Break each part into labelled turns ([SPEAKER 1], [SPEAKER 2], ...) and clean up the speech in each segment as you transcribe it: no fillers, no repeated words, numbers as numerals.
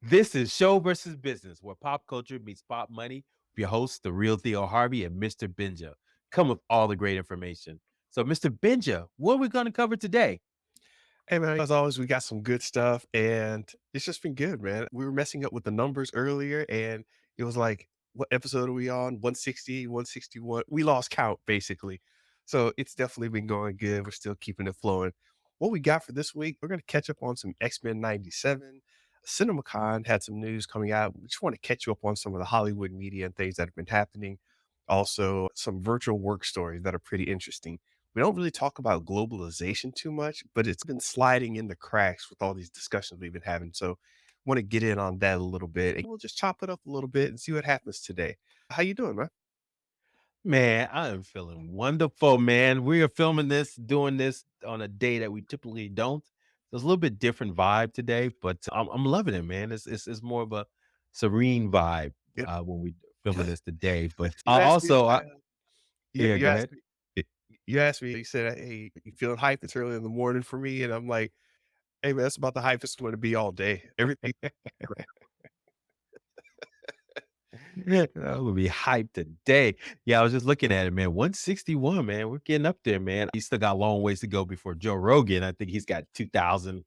[SPEAKER 1] This is Show versus Business, where pop culture meets pop money. With your hosts, the real Theo Harvey and Mr. Benja, come with all the great information. So, Mr. Benja, what are we going to cover today?
[SPEAKER 2] Hey man, as always, we got some good stuff and it's just been good, man. We were messing up with the numbers earlier and it was like, what episode are we on? 160, 161. We lost count basically. So it's definitely been going good. We're still keeping it flowing. What we got for this week, we're going to catch up on some X-Men 97. CinemaCon had some news coming out. We just want to catch you up on some of the Hollywood media and things that have been happening. Also, some virtual work stories that are pretty interesting. We don't really talk about globalization too much, but it's been sliding in the cracks with all these discussions we've been having. So want to get in on that a little bit and we'll just chop it up a little bit and see what happens today. How you doing, man?
[SPEAKER 1] Man, I am feeling wonderful, man. We are filming this, doing this on a day that we typically don't. There's a little bit different vibe today, but I'm loving it, man. It's more of a serene vibe
[SPEAKER 2] Yeah.
[SPEAKER 1] when we filming this today. But
[SPEAKER 2] You asked me if
[SPEAKER 1] yeah,
[SPEAKER 2] you
[SPEAKER 1] go
[SPEAKER 2] asked
[SPEAKER 1] ahead.
[SPEAKER 2] me you asked me, you said, "Hey, you feeling hyped? It's early in the morning for me." And I'm like, "Hey man, that's about the hype it's going to be all day. Everything."
[SPEAKER 1] Yeah, I would be hyped today. Yeah, I was just looking at it, man. 161, man. We're getting up there, man. He's still got a long ways to go before Joe Rogan. I think he's got 2,000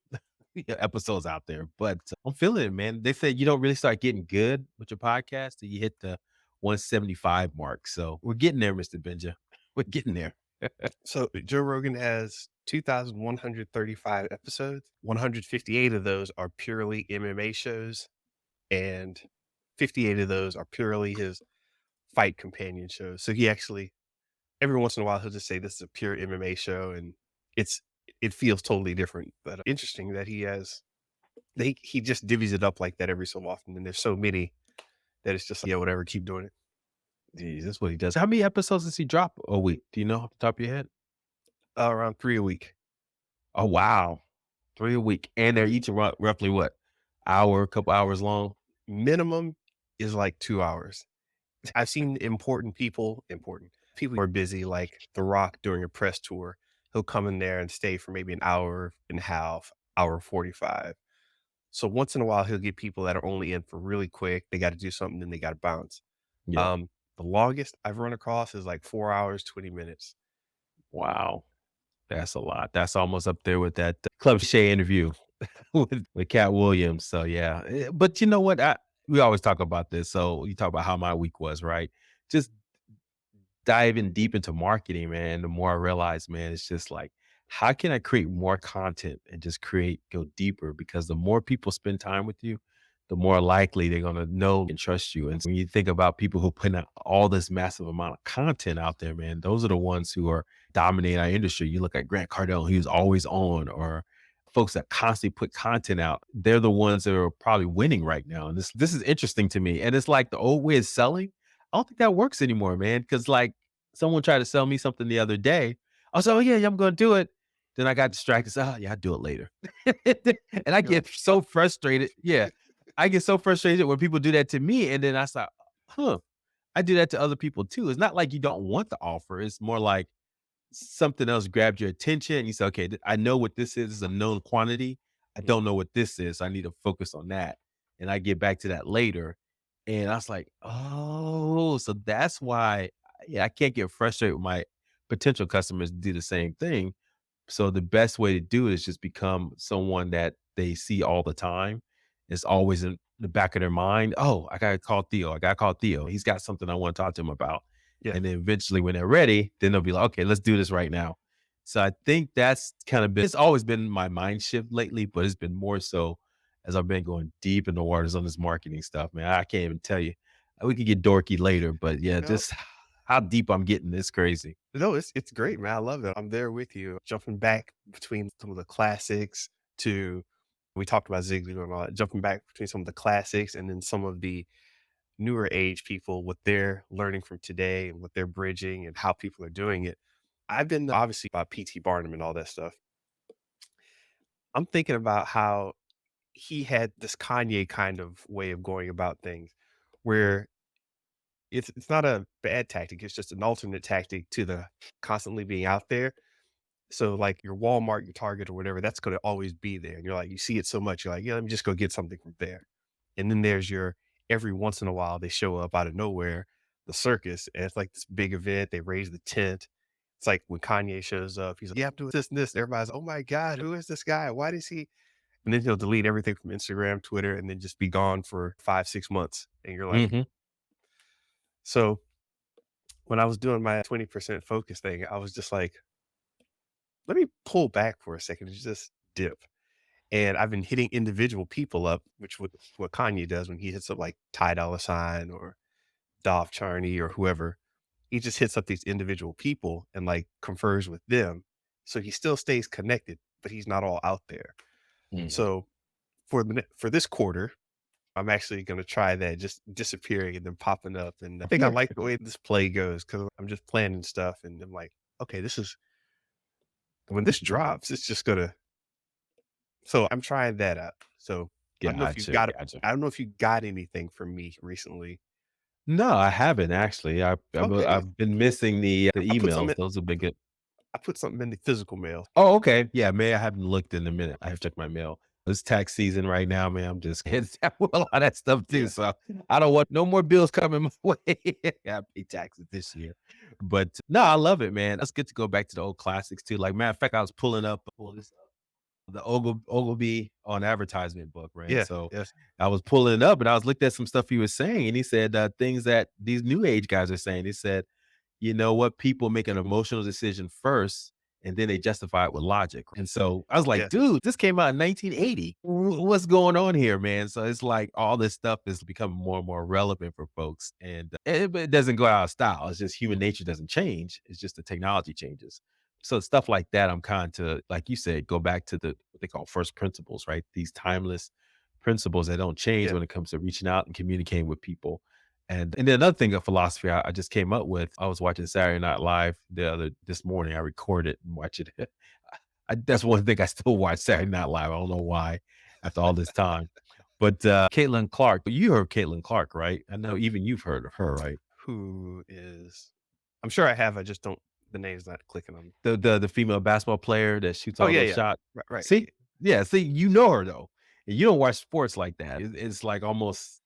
[SPEAKER 1] episodes out there, but I'm feeling it, man. They said you don't really start getting good with your podcast till you hit the 175 mark. So we're getting there, Mr. Benja. We're getting there.
[SPEAKER 2] So Joe Rogan has 2,135 episodes. 158 of those are purely MMA shows, and 58 of those are purely his fight companion shows. So he actually, every once in a while, he'll just say this is a pure MMA show, and it's it feels totally different. But interesting that he just divvies it up like that every so often, and there's so many that it's just like, yeah, whatever, keep doing it.
[SPEAKER 1] Jeez, that's what he does. How many episodes does he drop a week? Do you know off the top of your head?
[SPEAKER 2] Around 3 a week.
[SPEAKER 1] Oh, wow. 3 a week, and they're each roughly what? Hour, couple hours long?
[SPEAKER 2] Minimum is like 2 hours. I've seen important people who are busy, like The Rock during a press tour. He'll come in there and stay for maybe an hour and a half, hour 45. So once in a while, he'll get people that are only in for really quick. They got to do something, then they got to bounce.
[SPEAKER 1] Yeah.
[SPEAKER 2] Um, the longest I've run across is like 4 hours, 20 minutes.
[SPEAKER 1] Wow. That's a lot. That's almost up there with that Club Shay interview with Cat Williams. So, yeah. But you know what? We always talk about this. So, you talk about how my week was, right? Just diving deep into marketing, man, the more I realize, man, it's just like, how can I create more content and just go deeper? Because the more people spend time with you, the more likely they're going to know and trust you. And when you think about people who put out all this massive amount of content out there, man, those are the ones who are dominating our industry. You look at Grant Cardone, he was always on, or folks that constantly put content out. They're the ones that are probably winning right now. And this is interesting to me. And it's like the old way of selling. I don't think that works anymore, man. Cause like someone tried to sell me something the other day. I was like, "Oh, yeah, yeah, I'm gonna do it." Then I got distracted. So, "Oh, yeah, I'll do it later." And I
[SPEAKER 2] You're
[SPEAKER 1] get
[SPEAKER 2] like, "What?"
[SPEAKER 1] so frustrated. Yeah. I get so frustrated when people do that to me. And then I start, huh, I do that to other people too. It's not like you don't want the offer. It's more like something else grabbed your attention. You say, okay, I know what this is. It's a known quantity. I
[SPEAKER 2] Mhm.
[SPEAKER 1] don't know what this is. So I need to focus on that. And I get back to that later. And I was like, oh, so that's why yeah, I can't get frustrated with my potential customers to do the same thing. So the best way to do it is just become someone that they see all the time. It's always in the back of their mind. Oh, I gotta call Theo. I gotta call Theo. He's got something I want to talk to him about.
[SPEAKER 2] Yeah.
[SPEAKER 1] And then eventually when they're ready, then they'll be like, okay, let's do this right now. So I think that's kind of been it's always been my mind shift lately, but it's been more so as I've been going deep in the waters on this marketing stuff, man. I can't even tell you. We could get dorky later, but yeah,
[SPEAKER 2] No,
[SPEAKER 1] just how deep I'm getting is crazy.
[SPEAKER 2] no, it's great, man. I love it. I'm there with you. Jumping back between some of the classics to we talked about Ziggler and all that, jumping back between some of the classics and then some of the newer age people, what they're learning from today and what they're bridging and how people are doing it. I've been obviously about PT Barnum and all that stuff. I'm thinking about how he had this Kanye kind of way of going about things where it's not a bad tactic. It's just an alternate tactic to the constantly being out there. So like your Walmart, your Target or whatever, that's going to always be there. And you're like, you see it so much. You're like, yeah, let me just go get something from there. And then there's your every once in a while they show up out of nowhere, the circus, and it's like this big event. They raise the tent. It's like when Kanye shows up, he's like, "Yeah, I'm doing this and this." And everybody's, "Oh my God, who is this guy? Why does he?" And then he'll delete everything from Instagram, Twitter, and then just be gone for 5, 6 months. And you're like,
[SPEAKER 1] Mhm.
[SPEAKER 2] so when I was doing my 20% focus thing, I was just like, let me pull back for a second and just dip. And I've been hitting individual people up, which what Kanye does when he hits up like Ty Dolla Sign or Dolph Charney or whoever. He just hits up these individual people and like confers with them. So he still stays connected, but he's not all out there.
[SPEAKER 1] Mhm.
[SPEAKER 2] So for this quarter, I'm actually gonna try that, just disappearing and then popping up. And I think I like the way this play goes because I'm just planning stuff and I'm like, okay, this is when this drops, it's just gonna. So I'm trying that out. So I don't know if you
[SPEAKER 1] Gotcha,
[SPEAKER 2] got
[SPEAKER 1] gotcha.
[SPEAKER 2] I don't know if you got anything from me recently.
[SPEAKER 1] No, I haven't actually.
[SPEAKER 2] Okay.
[SPEAKER 1] I've been missing the
[SPEAKER 2] I put
[SPEAKER 1] emails.
[SPEAKER 2] something
[SPEAKER 1] Those have been good.
[SPEAKER 2] I put something in the physical mail.
[SPEAKER 1] Oh, okay. Yeah, man, I haven't looked in a minute. I have checked my mail. It's tax season right now, man. I'm just heads down with a lot of that stuff too.
[SPEAKER 2] Yeah.
[SPEAKER 1] So I don't want no more bills coming my way. I pay taxes this year. But no, I love it, man. It's good to go back to the old classics too. Like matter of fact, I was pulling up the Ogilvy on advertisement book, right?
[SPEAKER 2] Yeah.
[SPEAKER 1] So
[SPEAKER 2] Yes.
[SPEAKER 1] I was pulling it up and I was looking at some stuff he was saying, and he said things that these new age guys are saying. He said, you know what? People make an emotional decision first and then they justify it with logic. And so I was like,
[SPEAKER 2] Yes.
[SPEAKER 1] dude, this came out in 1980. What's going on here, man? So it's like all this stuff is becoming more and more relevant for folks. And it doesn't go out of style. It's just human nature doesn't change. It's just the technology changes. So stuff like that, I'm kind to, like you said, go back to the what they call first principles, right? These timeless principles that don't change
[SPEAKER 2] Yeah.
[SPEAKER 1] when it comes to reaching out and communicating with people. And then another thing of philosophy I just came up with, I was watching Saturday Night Live this morning. I recorded and watch it. That's one thing I still watch Saturday Night Live. I don't know why after all this time. But Caitlin Clark, but you heard Caitlin Clark, right? I know even you've heard of her, right?
[SPEAKER 2] Who is I'm sure I have, I just don't the name's not clicking on me.
[SPEAKER 1] The female basketball player that shoots
[SPEAKER 2] Oh,
[SPEAKER 1] all
[SPEAKER 2] yeah,
[SPEAKER 1] those
[SPEAKER 2] yeah.
[SPEAKER 1] shots.
[SPEAKER 2] Right, right.
[SPEAKER 1] See?
[SPEAKER 2] Yeah.
[SPEAKER 1] Yeah, see, you know her though. And you don't watch sports like that. It's like almost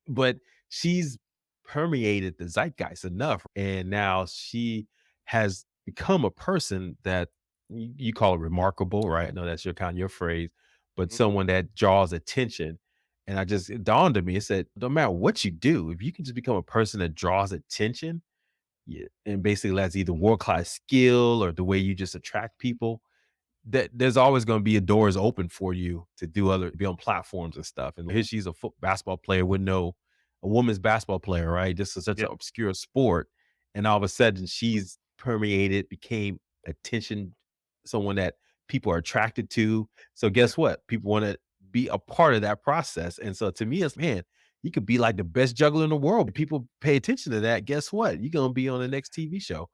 [SPEAKER 1] but she's permeated the zeitgeist enough, and now she has become a person that you call it remarkable, right? I know that's your phrase, but
[SPEAKER 2] Mhm.
[SPEAKER 1] someone that draws attention. And it dawned on me, it said, no matter what you do, if you can just become a person that draws attention, yeah, and basically that's either world-class skill or the way you just attract people, that there's always gonna be a doors open for you to do other be on platforms and stuff. And here she's a basketball player with no a woman's basketball player, right? This is such
[SPEAKER 2] Yeah,
[SPEAKER 1] an obscure sport, and all of a sudden she's permeated, became attention, someone that people are attracted to. So
[SPEAKER 2] yeah.
[SPEAKER 1] guess what? People wanna be a part of that process. And so to me, it's man, you could be like the best juggler in the world. If people pay attention to that, guess what? You're gonna be on the next TV show.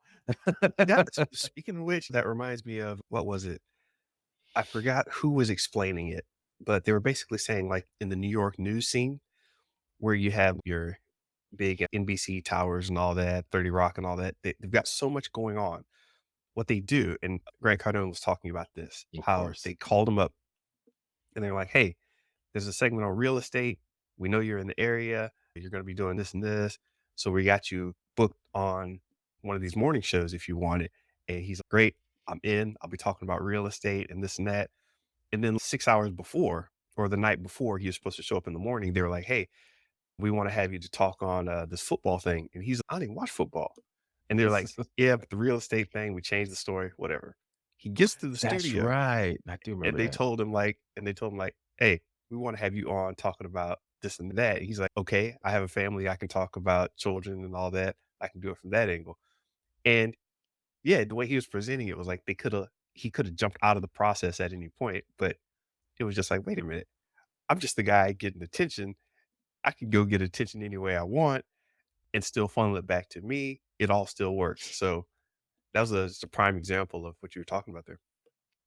[SPEAKER 2] That speaking of which, that reminds me of what was it? I forgot who was explaining it, but they were basically saying, like, in the New York news scene where you have your big NBC towers and all that, 30 Rock and all that, they've got so much going on. What they do, and Grant Cardone was talking about this,
[SPEAKER 1] Of
[SPEAKER 2] how
[SPEAKER 1] course.
[SPEAKER 2] they called him up and they're like, "Hey, there's a segment on real estate. We know you're in the area. You're going to be doing this and this. So we got you booked on one of these morning shows if you want it." And he's like, "Great. I'm in. I'll be talking about real estate and this and that." And then 6 hours before or the night before he was supposed to show up in the morning, they were like, "Hey, we want to have you to talk on this football thing." And he's like, "I don't even watch football." And they're like, "Yeah, but the real estate thing, we changed the story, whatever." He gets to the
[SPEAKER 1] That's
[SPEAKER 2] studio
[SPEAKER 1] right. I do
[SPEAKER 2] and
[SPEAKER 1] remember that.
[SPEAKER 2] they told him like, "Hey, we wanna have you on talking about this and that." He's like, "Okay, I have a family, I can talk about children and all that. I can do it from that angle." And, yeah, the way he was presenting it was like he coulda jumped out of the process at any point, but it was just like, "Wait a minute, I'm just the guy getting attention. I can go get attention any way I want and still funnel it back to me. It all still works." So, that was just a prime example of what you were talking about there.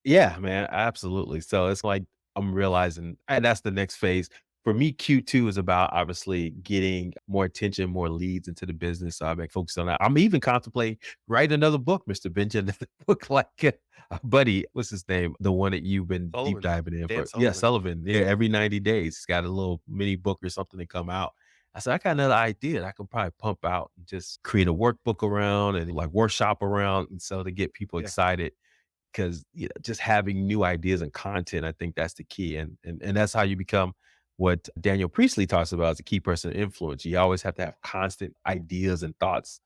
[SPEAKER 1] Yeah, man, absolutely. So it's like I'm realizing and that's the next phase. for me, Q2 is about obviously getting more attention, more leads into the business. So I've been focused on that. I'm even contemplating writing another book, Mr. Benja. Another book like buddy, what's his name? The one that you've been deep
[SPEAKER 2] Sullivan,
[SPEAKER 1] diving in
[SPEAKER 2] Dan
[SPEAKER 1] for. Yeah,
[SPEAKER 2] Sullivan.
[SPEAKER 1] Sullivan. Yeah, every 90 days. He's got a little mini book or something to come out. I said, I got another idea that I could probably pump out and just create a workbook around and like workshop around. And so to get people
[SPEAKER 2] Yeah,
[SPEAKER 1] excited, because just having new ideas and content, I think that's the key, and that's how you become what Daniel Priestley talks about as a key person of influence. You always have to have constant ideas and thoughts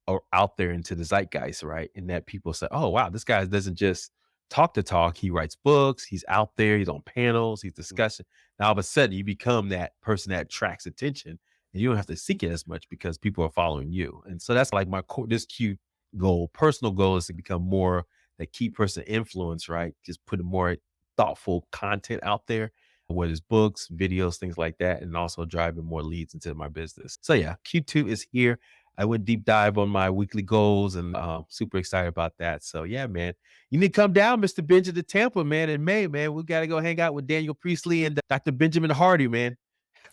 [SPEAKER 1] are out there into the zeitgeist, right? And that people say, "Oh, wow, this guy doesn't just talk the talk. He writes books. He's out there. He's on panels. He's
[SPEAKER 2] mhm,
[SPEAKER 1] discussing." Now, all of a sudden, you become that person that attracts attention, and you don't have to seek it as much because people are following you. And so that's like my this cute goal. Personal goal is to become more that key person influence, right? Just putting more thoughtful content out there, whether it's books, videos, things like that, and also driving more leads into my business. So yeah, Q2 is here. I went deep dive on my weekly goals and super excited about that. So yeah, man, you need to come down, Mr. Benja, to Tampa, man, in May, man. We got to go hang out with Daniel Priestley and Dr. Benjamin Hardy, man.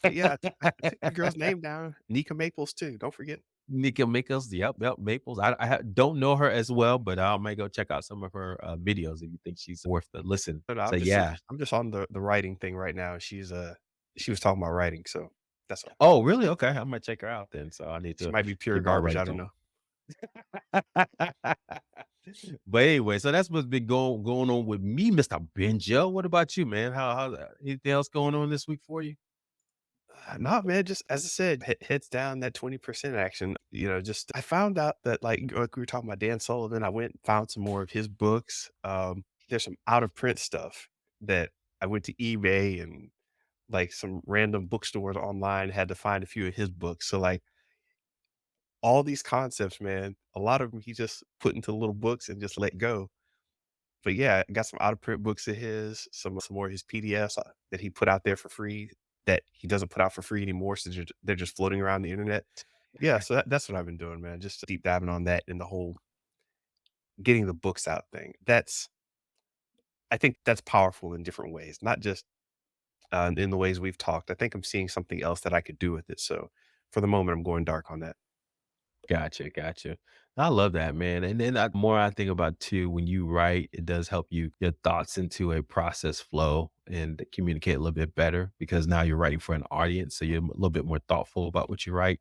[SPEAKER 2] yeah, I took the girl's name down, Nika Maples too, don't forget.
[SPEAKER 1] Nika Mickles, yep, Maples. Don't know her as well, but I might go check out some of her videos if you think she's worth the listen.
[SPEAKER 2] But
[SPEAKER 1] So yeah.
[SPEAKER 2] I'm just on the writing thing right now. She was talking about writing, so that's all.
[SPEAKER 1] Oh, really? Okay, I might check her out then. So I need
[SPEAKER 2] She
[SPEAKER 1] to
[SPEAKER 2] might be pure
[SPEAKER 1] get my
[SPEAKER 2] garbage, I
[SPEAKER 1] writing
[SPEAKER 2] don't
[SPEAKER 1] on.
[SPEAKER 2] know.
[SPEAKER 1] But anyway, so that's what's been going on with me, Mr. Benjo. What about you, man? How's anything else going on this week for you?
[SPEAKER 2] No, man, just as I said, heads down that 20% action. Just I found out that like we were talking about Dan Sullivan, I went and found some more of his books. There's some out of print stuff that I went to eBay and like some random bookstores online, had to find a few of his books. So like all these concepts, man, a lot of them he just put into little books and just let go. But yeah, I got some out of print books of his, some more of his PDFs that he put out there for free that he doesn't put out for free anymore. So they're just floating around the internet. Yeah, so that's what I've been doing, man. Just deep diving on that and the whole getting the books out thing. I think that's powerful in different ways, not just in the ways we've talked. I think I'm seeing something else that I could do with it. So for the moment, I'm going dark on that.
[SPEAKER 1] Gotcha. I love that, man. And then the more I think about too, when you write, it does help you your thoughts into a process flow and communicate a little bit better because now you're writing for an audience. So you're a little bit more thoughtful about what you write.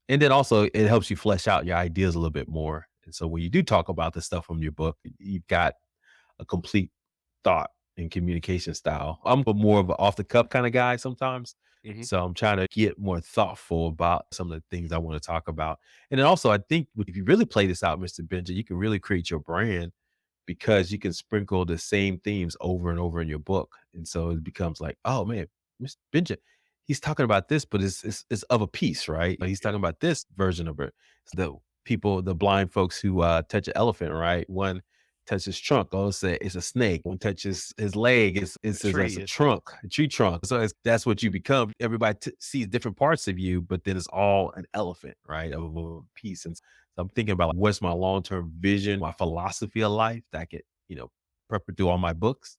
[SPEAKER 1] And then also it helps you flesh out your ideas a little bit more. And so when you do talk about the stuff from your book, you've got a complete thought and communication style. I'm a more of an off the cuff kind of guy sometimes.
[SPEAKER 2] Hmm.
[SPEAKER 1] So I'm trying to get more thoughtful about some of the things I want to talk about. And then also, I think if you really play this out, Mr. Benja, you can really create your brand because you can sprinkle the same themes over and over in your book. And so it becomes like, oh man, Mr. Benja, he's talking about this, but it's of a piece, right? Like he's
[SPEAKER 2] Yeah.
[SPEAKER 1] talking about this version of it. It's the people, the blind folks who touch an elephant, right? One touches his trunk, oh, it's a snake. One touches his leg,
[SPEAKER 2] The
[SPEAKER 1] it's as
[SPEAKER 2] tree
[SPEAKER 1] a
[SPEAKER 2] is
[SPEAKER 1] trunk, a tree trunk. So that's what you become. Everybody sees different parts of you, but then it's all an elephant, right? Of a piece. And so I'm thinking about like, what's my long term vision, my philosophy of life that I could, pepper through all my books.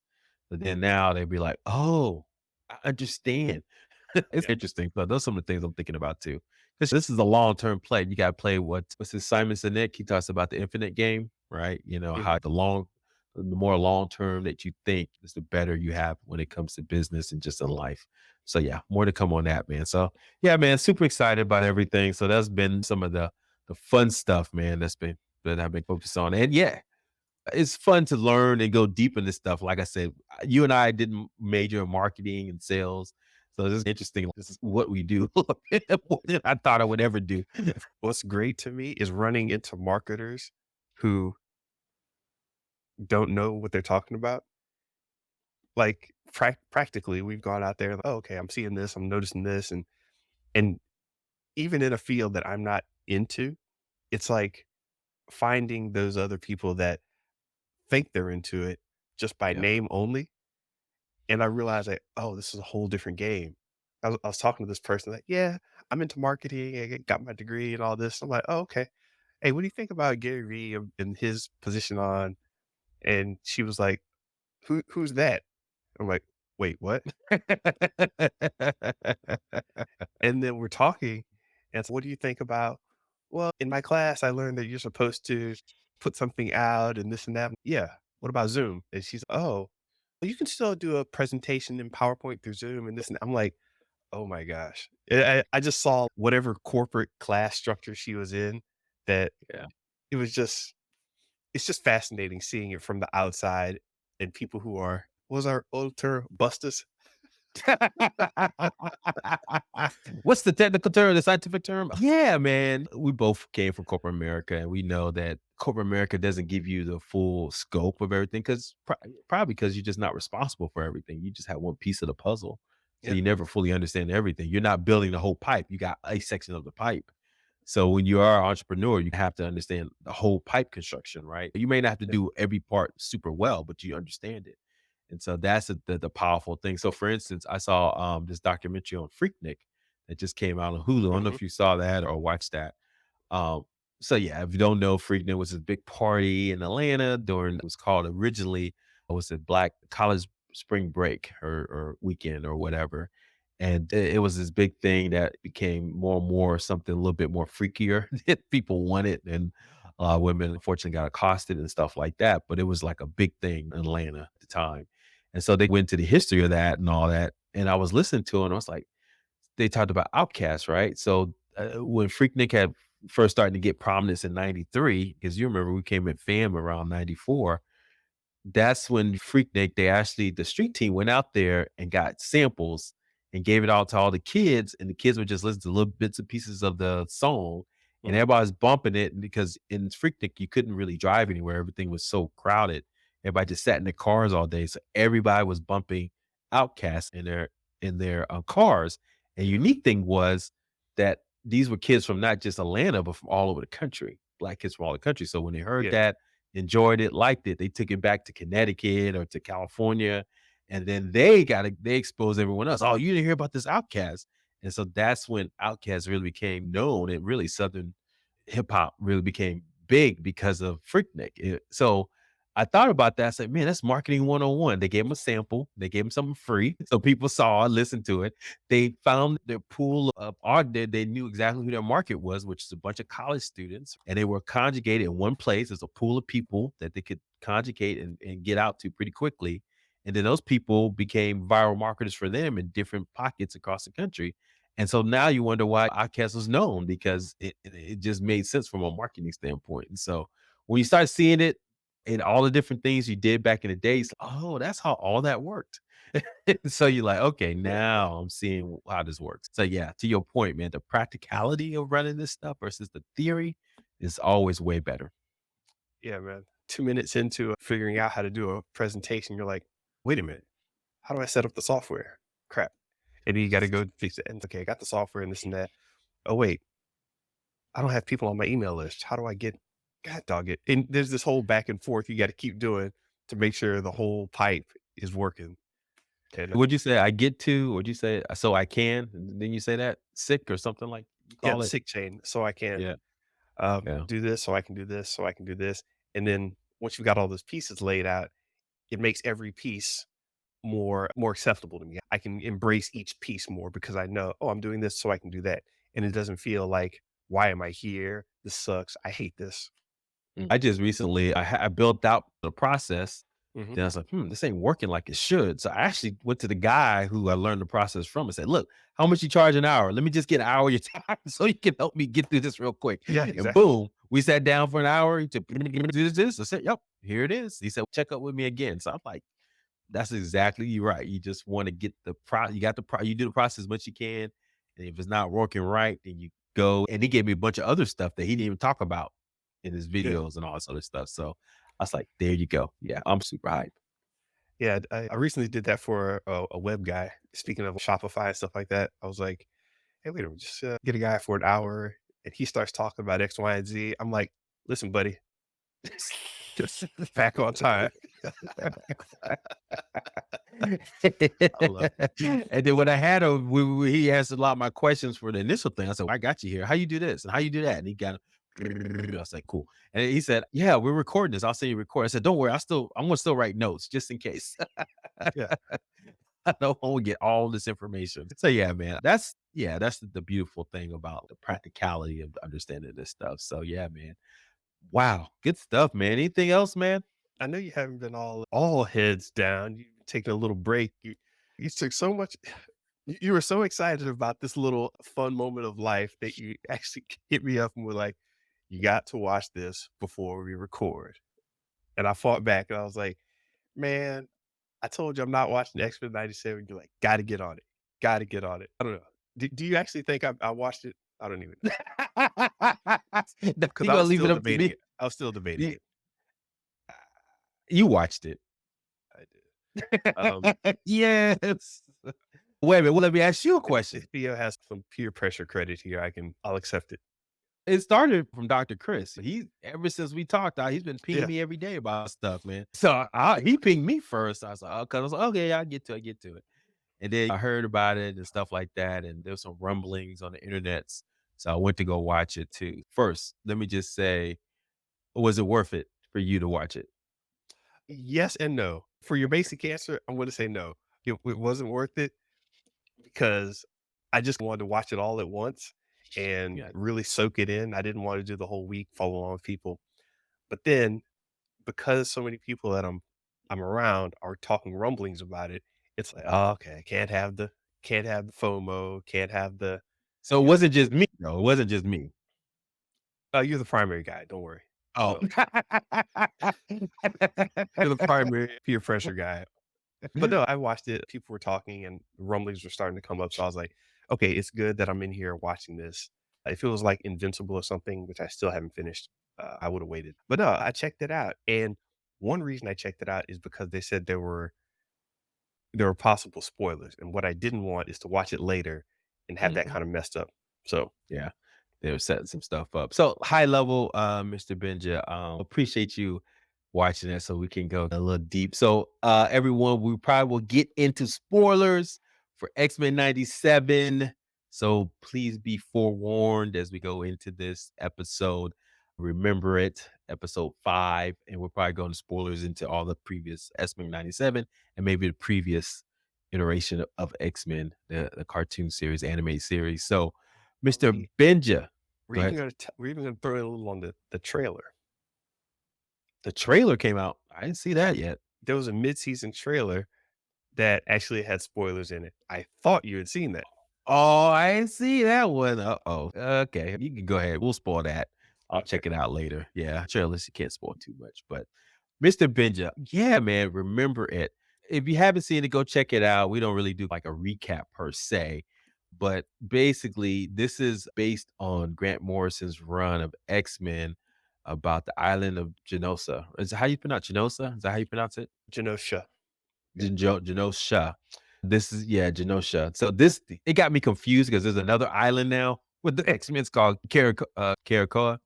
[SPEAKER 1] But then now they'd be like, oh, I understand. It's
[SPEAKER 2] yeah.
[SPEAKER 1] interesting. But those are some of the things I'm thinking about too. Because this is a long term play. You got to play what's his Simon Sinek? He talks about the infinite game, right?
[SPEAKER 2] Mhm.
[SPEAKER 1] How the more long term that you think is the better you have when it comes to business and just in life. So yeah, more to come on that, man. So yeah, man, super excited about everything. So that's been some of the fun stuff, man. That I've been focused on. And yeah, it's fun to learn and go deep into stuff. Like I said, you and I didn't major in marketing and sales. So this is interesting. This is what we do more than I thought I would ever do.
[SPEAKER 2] What's great to me is running into marketers who don't know what they're talking about. Like practically, we've gone out there. Oh, okay, I'm seeing this. I'm noticing this, and even in a field that I'm not into, it's like finding those other people that think they're into it just by
[SPEAKER 1] Yeah.
[SPEAKER 2] name only. And I realized that, oh, this is a whole different game. I was talking to this person like, yeah, I'm into marketing. I got my degree and all this. I'm like, oh, okay. Hey, what do you think about Gary Vee and his position on? And she was like, who's that? I'm like, "Wait, what?" And then we're talking, and so, "What do you think about?" "Well, in my class, I learned that you're supposed to put something out and this and that." "Yeah, what about Zoom?" And she's, "Oh, well, you can still do a presentation in PowerPoint through Zoom and this and" I'm like, "Oh my gosh." I just saw whatever corporate class structure she was in that
[SPEAKER 1] Yeah.
[SPEAKER 2] it was just it's just fascinating seeing it from the outside and people who are what was our old term? Bustas?
[SPEAKER 1] What's the technical term, the scientific term? Yeah, man. We both came from corporate America, and we know that corporate America doesn't give you the full scope of everything because probably because you're just not responsible for everything. You just have one piece of the puzzle. So
[SPEAKER 2] Yeah,
[SPEAKER 1] you never fully understand everything. You're not building the whole pipe. You got a section of the pipe. So when you are an entrepreneur, you have to understand the whole pipe construction, right? You may not have to
[SPEAKER 2] yeah.
[SPEAKER 1] do every part super well, but you understand it. And so that's the powerful thing. So for instance, I saw this documentary on Freaknik that just came out on Hulu. I don't know
[SPEAKER 2] Mhm,
[SPEAKER 1] if you saw that or watched that. Um, so yeah, if you don't know, Freaknik was a big party in Atlanta during it was called originally was it Black College Spring Break or weekend or whatever. And it was this big thing that became more and more something a little bit more freakier that people wanted. And women unfortunately got accosted and stuff like that. But it was like a big thing in Atlanta at the time. And so they went to the history of that and all that. And I was listening to it and I was like, they talked about Outkast, right? So, when Freaknik had first started to get prominence in '93, because you remember we came in fame around '94, that's when Freaknik, they actually the street team went out there and got samples and gave it out to all the kids, and the kids would just listen to little bits and pieces of the song, and
[SPEAKER 2] mhm.
[SPEAKER 1] everybody's bumping it because in Freaknik, you couldn't really drive anywhere, everything was so crowded. Everybody just sat in their cars all day, so everybody was bumping Outkast in their cars, and unique thing was that these were kids from not just Atlanta, but from all over the country, Black kids from all the country, so when they heard
[SPEAKER 2] Yeah,
[SPEAKER 1] that enjoyed it, liked it. They took it back to Connecticut or to California, and then they exposed everyone else. "Oh, you didn't hear about this Outcast," and so that's when Outkast really became known, and really Southern hip hop really became big because of Freaknik. So I thought about that. I said, "Man, that's marketing 101." They gave them a sample, they gave them something free, so people saw it, listened to it. They found their pool of art. They knew exactly who their market was, which is a bunch of college students, and they were conjugated in one place. There's a pool of people that they could conjugate and get out to pretty quickly. And then those people became viral marketers for them in different pockets across the country. And so now you wonder why Outkast was known because it just made sense from a marketing standpoint. And so when you start seeing it in all the different things you did back in the days, oh, that's how all that worked. So you're like, okay,
[SPEAKER 2] yeah,
[SPEAKER 1] now I'm seeing how this works. So yeah, to your point, man, the practicality of running this stuff versus the theory is always way better.
[SPEAKER 2] yeah, man. 2 minutes into figuring out how to do a presentation, you're like, "Wait a minute, how do I set up the software? Crap." And then you gotta go fix it, and, "Okay, I got the software and this and that. Oh, wait, I don't have people on my email list. How do I get" God dog it. And there's this whole back and forth you gotta keep doing to make sure the whole pipe is working. And,
[SPEAKER 1] Would you say I get to? Would you say so I can? Then you say that sick or something like you
[SPEAKER 2] yeah,
[SPEAKER 1] call
[SPEAKER 2] the
[SPEAKER 1] it?
[SPEAKER 2] sick chain, so I can,
[SPEAKER 1] Yeah, yeah.
[SPEAKER 2] do this, so I can do this, so I can do this. And then once you've got all those pieces laid out, it makes every piece more acceptable to me. I can embrace each piece more because I know, "Oh, I'm doing this so I can do that." And it doesn't feel like, "Why am I here? This sucks. I hate this."
[SPEAKER 1] I just recently I built out the process.
[SPEAKER 2] Mhm.
[SPEAKER 1] Then I was like, this ain't working like it should. So I actually went to the guy who I learned the process from and said, look, how much you charge an hour? Let me just get an hour of your time so you can help me get through this real quick.
[SPEAKER 2] Yeah,
[SPEAKER 1] And
[SPEAKER 2] exactly.
[SPEAKER 1] boom, we sat down for an hour. He said, do this. I said, yep, here it is. He said, check up with me again. So I'm like, that's exactly you right. You just want to get you got you do the process as much as you can. And if it's not working right, then you go. And he gave me a bunch of other stuff that he didn't even talk about in his
[SPEAKER 2] Yeah.
[SPEAKER 1] videos and all this other stuff. So I was like, there you go. Yeah, I'm super hyped.
[SPEAKER 2] Yeah, I recently did that for a web guy. Speaking of Shopify and stuff like that, I was like, "Hey, wait a minute, just, get a guy for an hour," and he starts talking about X, Y, and Z. I'm like, "Listen, buddy, just back on time." I love
[SPEAKER 1] And then when I had him, he answered a lot of my questions for the initial thing. I said, well, I got you here. How you do this and how you do that? And he got I was like, cool. And he said, yeah, we're recording this. I'll send you a record. I said, don't worry. I'm gonna still write notes just in case.
[SPEAKER 2] yeah.
[SPEAKER 1] I don't want to get all this information. So yeah, man, that's the beautiful thing about the practicality of understanding this stuff. So yeah, man. Wow, good stuff, man. Anything else, man?
[SPEAKER 2] I know you haven't been all heads down. You've taken a little break. You took so much. You were so excited about this little fun moment of life that you actually hit me up and were like, "You got to watch this before we record." And I fought back and I was like, "Man, I told you I'm not watching X-Men '97." You're like, "Got to get on it. Got to get on it." I don't know. Do you actually think I watched it? I don't even know
[SPEAKER 1] No,
[SPEAKER 2] because
[SPEAKER 1] you
[SPEAKER 2] I
[SPEAKER 1] gonna
[SPEAKER 2] was
[SPEAKER 1] leave
[SPEAKER 2] still
[SPEAKER 1] it up to
[SPEAKER 2] debating
[SPEAKER 1] me?
[SPEAKER 2] it. I was still debating
[SPEAKER 1] You,
[SPEAKER 2] it.
[SPEAKER 1] you watched it.
[SPEAKER 2] I did. Um,
[SPEAKER 1] Yes. Wait a minute. Well, let me ask you a
[SPEAKER 2] if
[SPEAKER 1] question.
[SPEAKER 2] Theo has some peer pressure credit here, I'll accept it.
[SPEAKER 1] It started from Dr. Chris. He ever since we talked, he's been pinging
[SPEAKER 2] Yeah.
[SPEAKER 1] me every day about stuff, man. So he pinged me first. I was like, oh, cause I was like, okay, I'll get to it, get to it. And then I heard about it and stuff like that. And there was some rumblings on the internet. So I went to go watch it too. First, let me just say, was it worth it for you to watch it?
[SPEAKER 2] Yes and no. For your basic answer, I'm gonna say no. It wasn't worth it because I just wanted to watch it all at once and
[SPEAKER 1] Yeah.
[SPEAKER 2] really soak it in. I didn't want to do the whole week, follow along with people. But then because so many people that I'm around are talking rumblings about it, it's like, oh, okay, can't have the FOMO, can't have the,
[SPEAKER 1] So it
[SPEAKER 2] you know,
[SPEAKER 1] wasn't just me, though. It wasn't just me.
[SPEAKER 2] oh, you're the primary guy, don't worry.
[SPEAKER 1] Oh.
[SPEAKER 2] So you're the primary peer pressure guy. But no, I watched it. People were talking and rumblings were starting to come up. So I was like, okay, it's good that I'm in here watching this. If it was like Invincible or something, which I still haven't finished, I would have waited. But no, I checked it out. And one reason I checked it out is because they said there were possible spoilers. And what I didn't want is to watch it later and have that
[SPEAKER 1] Mhm.
[SPEAKER 2] kind of messed up. So
[SPEAKER 1] Yeah. They were setting some stuff up. So high level, Mr. Benja, appreciate you watching that so we can go a little deep. So everyone, we probably will get into spoilers for X-Men 97. So please be forewarned as we go into this episode. Remember it, episode 5, and we're probably going to spoilers into all the previous X-Men 97 and maybe the previous iteration of X-Men, the cartoon series, anime series. So
[SPEAKER 2] are
[SPEAKER 1] Mr.
[SPEAKER 2] we
[SPEAKER 1] Benja. Go ahead.
[SPEAKER 2] we're even gonna throw in a little on the trailer.
[SPEAKER 1] The trailer came out. I didn't see that yet.
[SPEAKER 2] There was a mid-season trailer that actually had spoilers in it. I thought you had seen that.
[SPEAKER 1] Oh, I didn't see that one. Uh-oh. Okay, you can go ahead. We'll spoil that. I'll
[SPEAKER 2] Okay.
[SPEAKER 1] check it out later. Yeah, trailers, you can't spoil too much. But Mr. Benja, yeah, man, remember it. If you haven't seen it, go check it out. We don't really do like a recap per se, but basically, this is based on Grant Morrison's run of X-Men about the island of Genosa. Is it how you pronounce Genosa? Is that how you pronounce it?
[SPEAKER 2] Genosha. Yeah.
[SPEAKER 1] Genosha. This is yeah, Genosha. So this it got me confused because there's another island now with the X-Men's called Caracoa.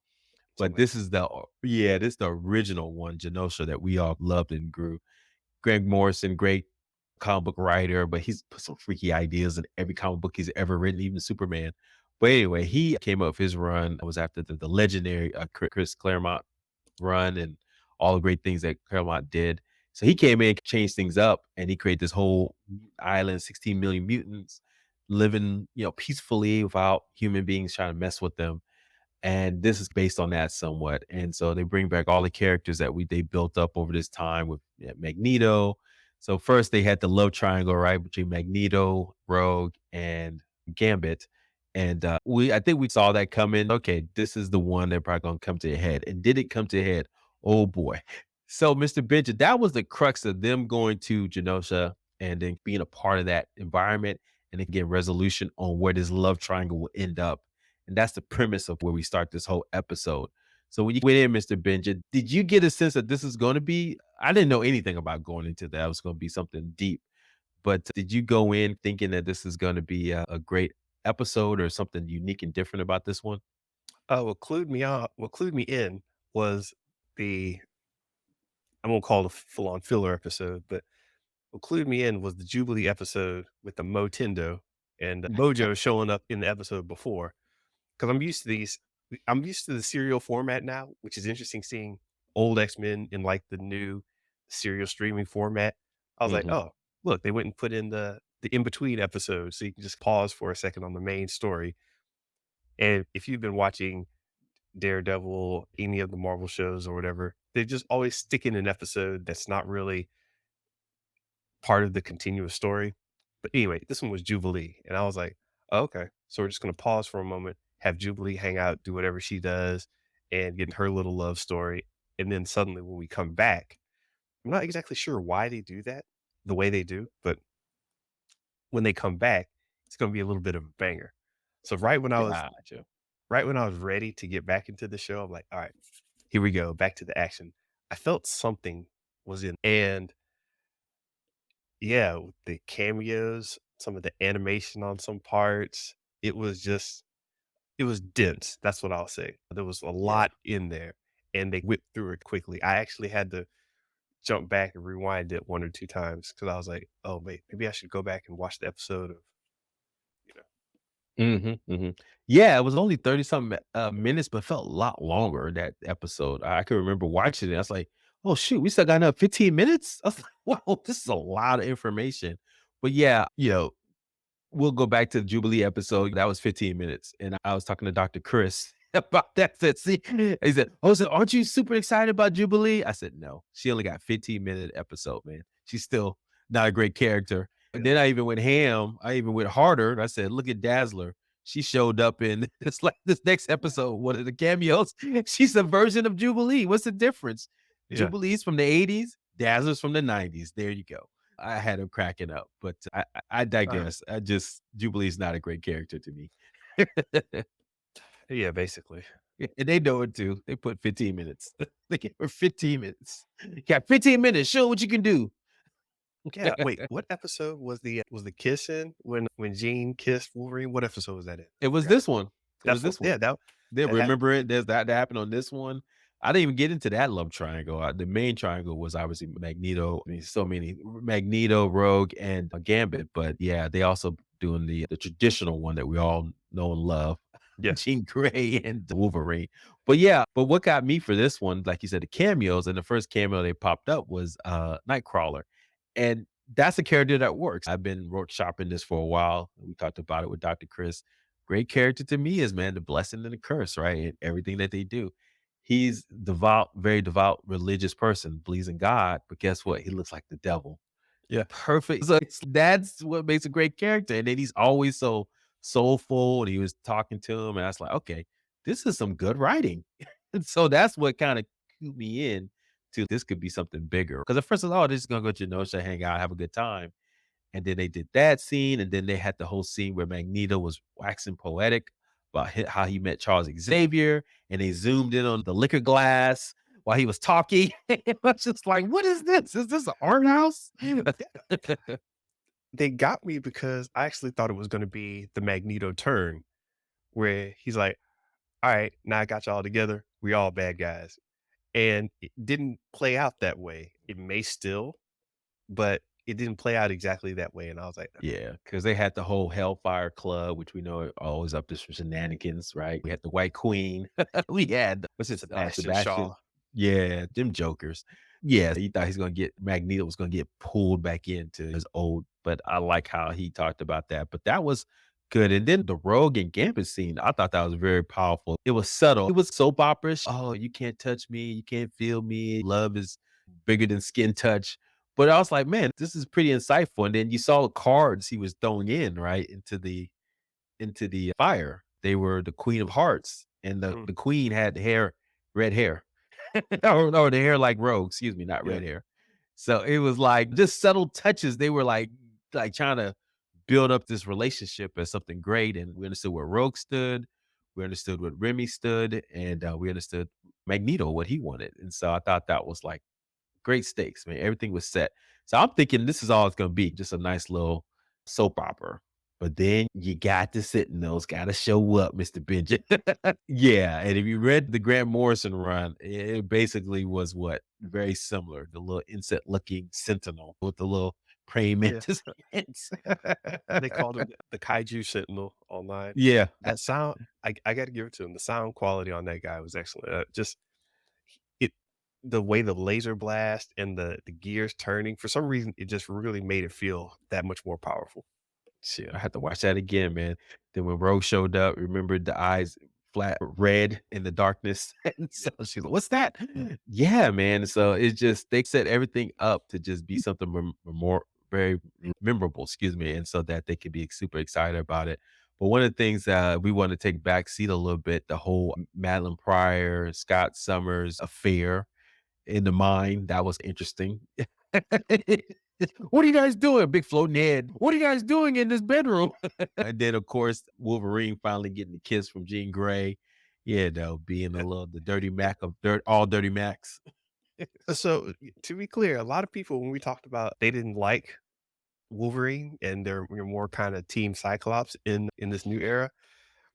[SPEAKER 1] But
[SPEAKER 2] Something like
[SPEAKER 1] this is the original one, Genosha, that we all loved and grew. Greg Morrison, great comic book writer, but he's put some freaky ideas in every comic book he's ever written, even Superman. But anyway, he came up with his run. It was after the legendary Chris Claremont run and all the great things that Claremont did. So he came in, changed things up, and he created this whole island, 16 million mutants living, peacefully without human beings trying to mess with them. And this is based on that somewhat. And so they bring back all the characters that they built up over this time with Magneto. So first they had the love triangle, right, between Magneto, Rogue, and Gambit. And I think we saw that coming. Okay, this is the one they're probably gonna come to a head. And did it come to a head? Oh boy. So Mr. Benja, that was the crux of them going to Genosha and then being a part of that environment and then getting resolution on where this love triangle will end up, and that's the premise of where we start this whole episode. So when you went in, Mr. Benja, did you get a sense that this is going to be? I didn't know anything about going into that. It was going to be something deep. But did you go in thinking that this is going to be a great episode or something unique and different about this one?
[SPEAKER 2] what clued me in was the I won't call it a full on filler episode, but what clued me in was the Jubilee episode with the Motindo and Mojo showing up in the episode before. Because I'm used to the serial format now, which is interesting seeing old X Men in like the new serial streaming format. I was like,
[SPEAKER 1] Hmm.
[SPEAKER 2] oh. look, they went and put in the in-between episodes so you can just pause for a second on the main story. And if you've been watching Daredevil, any of the Marvel shows or whatever, they just always stick in an episode that's not really part of the continuous story. But anyway, this one was Jubilee, and I was like, "Oh, okay, so we're just gonna pause for a moment, have Jubilee hang out, do whatever she does, and get her little love story." And then suddenly when we come back, I'm not exactly sure why they do that the way they do, but when they come back, it's gonna be a little bit of a banger. So
[SPEAKER 1] Gotcha.
[SPEAKER 2] right when I was ready to get back into the show, I'm like, "All right, here we go, back to the action." I felt something was in, and yeah, with the cameos, some of the animation on some parts, it was just it was dense, that's what I'll say. There was a
[SPEAKER 1] Yeah.
[SPEAKER 2] lot in there, and they whipped through it quickly. I actually had to jump back and rewind it 1 or 2 times because I was like, "Oh, wait, maybe I should go back and watch the episode of," you know.
[SPEAKER 1] Mhm, mhm. Yeah, it was only 30 something, minutes, but felt a lot longer, that episode. I can remember watching it, I was like, "Oh, shoot, we still got another 15 minutes?" I was like, "Whoa, this is a lot of information." But yeah, we'll go back to the Jubilee episode. That was 15 minutes. And I was talking to Dr. Chris about that. He said, "Oh, so aren't you super excited about Jubilee?" I said, "No, she only got 15-minute episode, man. She's still not a great character." And
[SPEAKER 2] Yeah,
[SPEAKER 1] then I even went ham. I even went harder. I said, "Look at Dazzler. She showed up in it's like this next episode, one of the cameos. She's a version of Jubilee. What's the difference?
[SPEAKER 2] yeah.
[SPEAKER 1] Jubilee's from the 80s, Dazzler's from the 90s. There you go." I had him cracking up, but I
[SPEAKER 2] Uh,
[SPEAKER 1] digress. I just Jubilee's not a great character to me.
[SPEAKER 2] yeah, basically.
[SPEAKER 1] And they know it too. They put 15 minutes. They gave her 15 minutes. You got 15 minutes. Show what you can do.
[SPEAKER 2] Yeah, wait, what episode was the kiss in when Jean kissed Wolverine? What episode was that in?
[SPEAKER 1] It
[SPEAKER 2] I
[SPEAKER 1] was
[SPEAKER 2] forgot.
[SPEAKER 1] this one. It was
[SPEAKER 2] That's what
[SPEAKER 1] this
[SPEAKER 2] yeah,
[SPEAKER 1] one. They
[SPEAKER 2] that had
[SPEAKER 1] remember it. There's that happened on this one. I didn't even get into that love triangle. The main triangle was obviously Magneto. I mean, so many Magneto, Rogue, and Gambit. But yeah, they also doing the traditional one that we all know and love,
[SPEAKER 2] yeah,
[SPEAKER 1] Jean Grey and Wolverine. But yeah, but what got me for this one, like you said, the cameos, and the first cameo they popped up was Nightcrawler. And that's a character that works. I've been workshopping this for a while. We talked about it with Dr. Chris. Great character to me is, man, the blessing and the curse, right? And everything that they do. He's devout, very devout, religious person, believes in God, but guess what? He looks like the devil.
[SPEAKER 2] yeah,
[SPEAKER 1] Perfect. So that's what makes a great character. And then he's always so soulful. And he was talking to him, and I was like, okay, this is some good writing. And so that's what kind of cued me in to this could be something bigger. Because at first I thought, oh, this is gonna go to Genosha, hang out, have a good time. And then they did that scene, and then they had the whole scene where Magneto was waxing poetic about how he met Charles Xavier, and they zoomed in on the liquor glass while he was talking. I was just like, "What is this? Is this an art house?"
[SPEAKER 2] yeah. They got me because I actually thought it was gonna be the Magneto turn where he's like, "Alright, now I got y'all together. We all bad guys." And it didn't play out that way. It may still, but it didn't play out exactly that way, and I was like,
[SPEAKER 1] Yeah, because they had the whole Hellfire Club, which we know are always up to some shenanigans, right? We had the White Queen. We had what's his
[SPEAKER 2] Sebastian Shaw.
[SPEAKER 1] Sebastian? Yeah, them jokers. Yeah, he thought he's gonna get Magneto was gonna get pulled back into his old, but I like how he talked about that. But that was good. And then the Rogue and Gambit scene, I thought that was very powerful. It was subtle. It was soap opera-ish. Oh, you can't touch me, you can't feel me. Love is bigger than skin touch. But I was like, "Man, this is pretty insightful." And then you saw the cards he was throwing in, right, into the fire. They were the Queen of Hearts, and the
[SPEAKER 2] Mhm,
[SPEAKER 1] the queen had hair red hair. Or the hair like Rogue, excuse me, not
[SPEAKER 2] yeah,
[SPEAKER 1] red hair. So it was like just subtle touches. They were like trying to build up this relationship as something great, and we understood where Rogue stood, we understood what Remy stood, and we understood Magneto, what he wanted. And so I thought that was like great stakes, man. Everything was set. So I'm thinking this is all it's gonna be, just a nice little soap opera. But then you got the Sentinels, gotta show up, Mr. Benja. Yeah, and if you read the Grant Morrison run, it basically was what? Very similar. The little insect-looking sentinel with the little praying
[SPEAKER 2] yeah.
[SPEAKER 1] mantis hands.
[SPEAKER 2] They called him the Kaiju Sentinel online.
[SPEAKER 1] Yeah.
[SPEAKER 2] That sound I gotta give it to him. The sound quality on that guy was excellent. Just it. the way the laser blast and the gears turning, for some reason, it just really made it feel that much more powerful.
[SPEAKER 1] Shit, I had to watch that again, man. Then when Rose showed up, remembered the eyes flat red in the darkness. And so
[SPEAKER 2] Yep.
[SPEAKER 1] she's like, "What's that?" Yeah, man. So it's just they set everything up to just be something more very memorable, excuse me, and so that they could be super excited about it. But one of the things that we want to take back seat a little bit, the whole Madeline Pryor, Scott Summers affair in the mine, that was interesting. What are you guys doing? Big Flo Ned. What are you guys doing in this bedroom? And then, of course, Wolverine finally getting the kiss from Jean Grey. Yeah, though, being a little the dirty Mac of all dirty Macs.
[SPEAKER 2] So, to be clear, a lot of people, when we talked about they didn't like Wolverine and they're more kinda team Cyclops in this new era,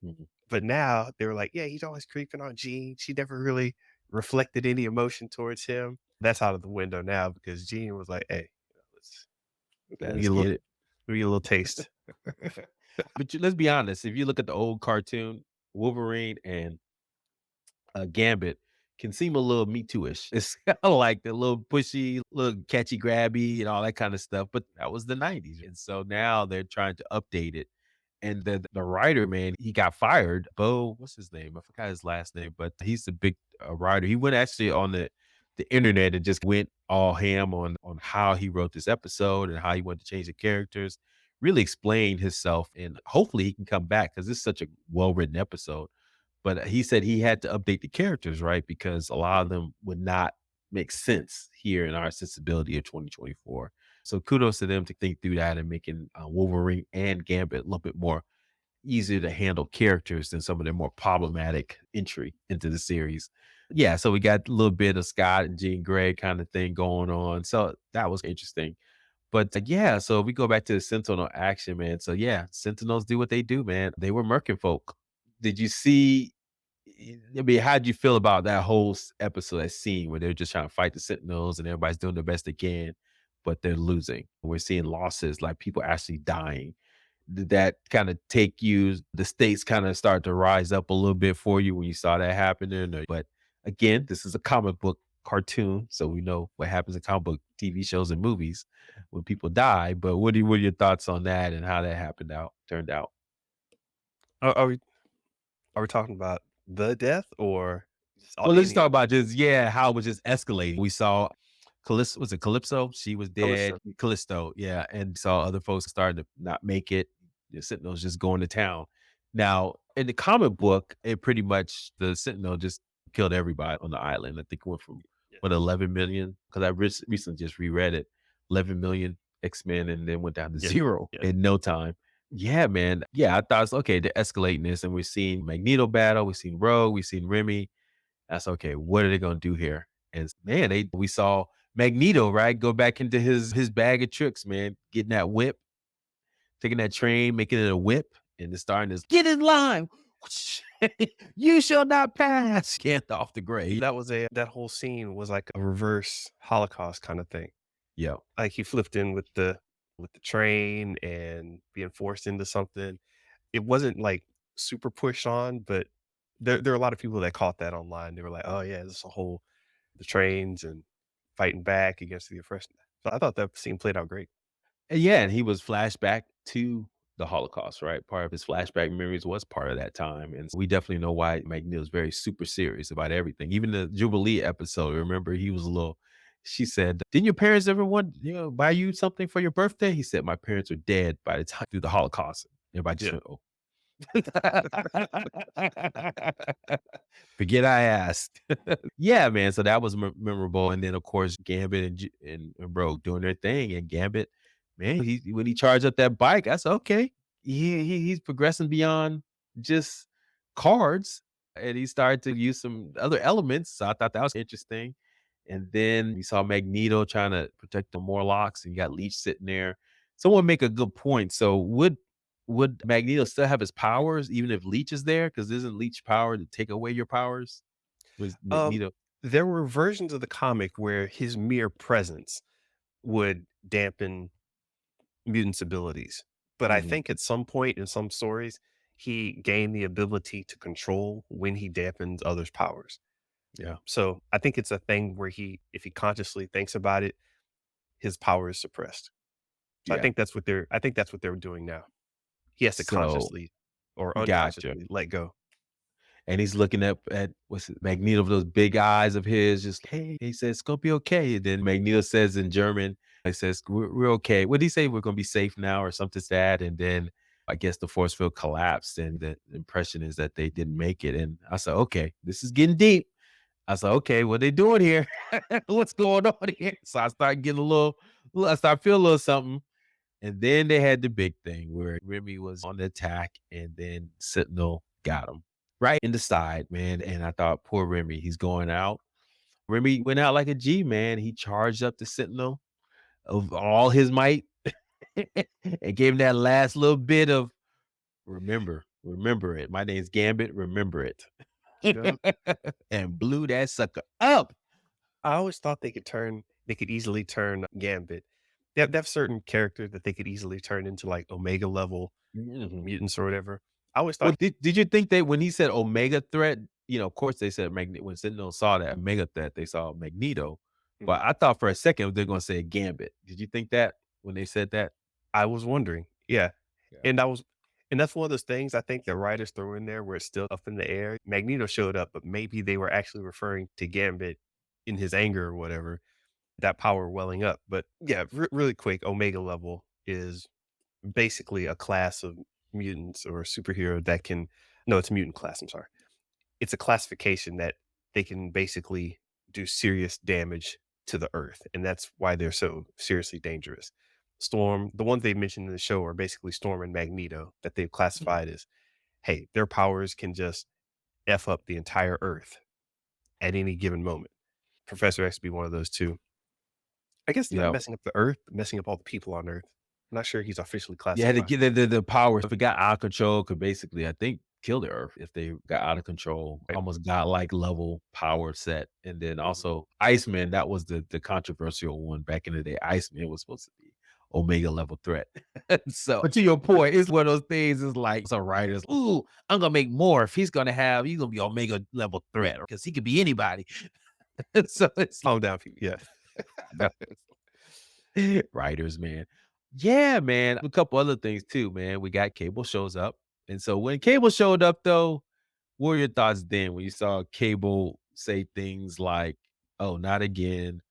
[SPEAKER 1] Mhm.
[SPEAKER 2] but now they were like, "Yeah, he's always creeping on Jean. She never really reflected any emotion towards him." That's out of the window now because Jean was like, "Hey, let's let me
[SPEAKER 1] Let's
[SPEAKER 2] get a little
[SPEAKER 1] get it.
[SPEAKER 2] let me get a little taste."
[SPEAKER 1] But let's be honest. If you look at the old cartoon, Wolverine and Gambit can seem a little Me Too-ish. It's kinda like the little pushy, little catchy grabby and all that kinda stuff, but that was the '90s, and so now they're trying to update it, and the writer, man, he got fired. Bo what's his name? I forgot his last name, but he's the big, writer. He went actually on the internet and just went all ham on how he wrote this episode and how he wanted to change the characters, really explained himself, and hopefully he can come back because it's such a well-written episode. But he said he had to update the characters, right? Because a lot of them would not make sense here in our sensibility of 2024. So kudos to them to think through that and making Wolverine and Gambit a little bit more easier to handle characters than some of their more problematic entry into the series. Yeah, so we got a little bit of Scott and Jean Grey kind of thing going on. So that was interesting. But yeah, so we go back to the Sentinel action, man. So yeah, Sentinels do what they do, man. They were merkin folk. Did you see I mean, how'd you feel about that whole episode, that scene where they're just trying to fight the Sentinels and everybody's doing their best they can, but they're losing? We're seeing losses, like people actually dying. Did that kind of take you, the stakes kind of start to rise up a little bit for you when you saw that happening? But again, this is a comic book cartoon, so we know what happens in comic book TV shows and movies when people die. But what are your thoughts on that and how that turned out?
[SPEAKER 2] Are we talking about the death or just
[SPEAKER 1] Well, let's
[SPEAKER 2] any
[SPEAKER 1] talk
[SPEAKER 2] of
[SPEAKER 1] about just yeah, how it was just escalating. We saw Callisto was it Calypso? She was dead.
[SPEAKER 2] Callisto?
[SPEAKER 1] Callisto, yeah, and saw other folks starting to not make it. The Sentinels just going to town. Now, in the comic book, it pretty much the Sentinel just killed everybody on the island. I think it went from
[SPEAKER 2] Yeah,
[SPEAKER 1] what 11 million because I recently just reread it. 11 million X-Men and then went down to
[SPEAKER 2] yeah,
[SPEAKER 1] zero
[SPEAKER 2] yeah.
[SPEAKER 1] in no time. Yeah, man. Yeah, I thought it's okay. They're escalating this, and we're seeing Magneto battle. We've seen Rogue. We've seen Remy. That's okay. What are they gonna do here? And man, they we saw Magneto, right, go back into his bag of tricks, man, getting that whip, taking that train, making it a whip, and then starting this, get in line. You shall not pass. Can't off the grave.
[SPEAKER 2] That whole scene was like a reverse Holocaust kinda thing.
[SPEAKER 1] Yeah.
[SPEAKER 2] Like, he flipped in with the train and being forced into something. It wasn't, like, super pushed on, but there are a lot of people that caught that online. They were like, "Oh, yeah, this a whole the trains and fighting back against the oppression." So I thought that scene played out great.
[SPEAKER 1] And yeah, and he was flashback to the Holocaust, right? Part of his flashback memories was part of that time. And we definitely know why Magneto is very super serious about everything. Even the Jubilee episode, remember, he was a little, she said, didn't your parents ever want, buy you something for your birthday? He said, my parents were dead by the time through the Holocaust. Everybody just
[SPEAKER 2] Yeah.
[SPEAKER 1] went, oh. Forget I asked. Yeah, man. So that was memorable. And then, of course, Gambit and Rogue doing their thing. And Gambit, man, he when he charged up that bike, I said, okay, he's progressing beyond just cards, and he started to use some other elements. So I thought that was interesting. And then we saw Magneto trying to protect the Morlocks, and you got Leech sitting there. Someone make a good point. So would Magneto still have his powers even if Leech is there? Because isn't Leech power to take away your powers? Was
[SPEAKER 2] Um,
[SPEAKER 1] Magneto
[SPEAKER 2] there were versions of the comic where his mere presence would dampen mutants' abilities, but I
[SPEAKER 1] mhm.
[SPEAKER 2] think at some point in some stories, he gained the ability to control when he dampens others' powers.
[SPEAKER 1] Yeah.
[SPEAKER 2] So I think it's a thing where if he consciously thinks about it, his power is suppressed. So
[SPEAKER 1] Yeah.
[SPEAKER 2] I think that's what they're doing now. He has to
[SPEAKER 1] So
[SPEAKER 2] consciously or
[SPEAKER 1] gotcha.
[SPEAKER 2] unconsciously let go.
[SPEAKER 1] And he's looking up at what's it, Magneto with those big eyes of his, just hey, he says, it's gonna be okay. And then Magneto says in German, he says, we're okay. What did he say? We're gonna be safe now, or something sad. And then I guess the force field collapsed, and the impression is that they didn't make it. And I said, okay, this is getting deep. I said, okay, what they doing here? What's going on here? So I started getting I started feeling a little something. And then they had the big thing where Remy was on the attack, and then Sentinel got him right in the side, man. And I thought, poor Remy, he's going out. Remy went out like a G, man. He charged up the Sentinel of all his might and gave him that last little bit of remember it. My name's Gambit, remember it.
[SPEAKER 2] Yep.
[SPEAKER 1] And blew that sucker up.
[SPEAKER 2] I always thought they could easily turn Gambit. They have certain characters that they could easily turn into like Omega level
[SPEAKER 1] Mhm.
[SPEAKER 2] mutants or whatever. I always
[SPEAKER 1] Well,
[SPEAKER 2] thought
[SPEAKER 1] did you think that when he said Omega threat, of course they said when Sentinel saw that Omega threat, they saw Magneto.
[SPEAKER 2] Mhm.
[SPEAKER 1] But I thought for a second they're gonna say Gambit. Did you think that when they said that?
[SPEAKER 2] I was wondering. Yeah.
[SPEAKER 1] Yeah.
[SPEAKER 2] And I was and that's one of those things I think the writers throw in there where it's still up in the air. Magneto showed up, but maybe they were actually referring to Gambit in his anger or whatever, that power welling up. But yeah, really quick, Omega level is basically a class of mutants or superhero that can no, it's a mutant class, I'm sorry. It's a classification that they can basically do serious damage to the earth, and that's why they're so seriously dangerous. Storm, the ones they mentioned in the show are basically Storm and Magneto that they've
[SPEAKER 1] Mhm.
[SPEAKER 2] classified as, hey, their powers can just F up the entire earth at any given moment. Professor X would be one of those too. I guess not
[SPEAKER 1] Yeah.
[SPEAKER 2] messing up the earth, but messing up all the people on earth. I'm not sure he's officially
[SPEAKER 1] Yeah, to
[SPEAKER 2] classified.
[SPEAKER 1] get the power. If it got out of control, could basically, I think, kill the Earth if they got out of control.
[SPEAKER 2] Right?
[SPEAKER 1] Almost godlike level power set. And then
[SPEAKER 2] Mhm.
[SPEAKER 1] also Iceman, that was the controversial one back in the day. Iceman was supposed to be Omega level threat. So, but to your point, it's one of those things. Is like some writers, ooh, I'm gonna make more if he's gonna be Omega level threat because he could be anybody. So it's
[SPEAKER 2] Calm down, people. Yeah.
[SPEAKER 1] like, writers, man. Yeah, man. A couple other things too, man. We got Cable shows up. And so when Cable showed up though, what were your thoughts then when you saw Cable say things like, "Oh, not again.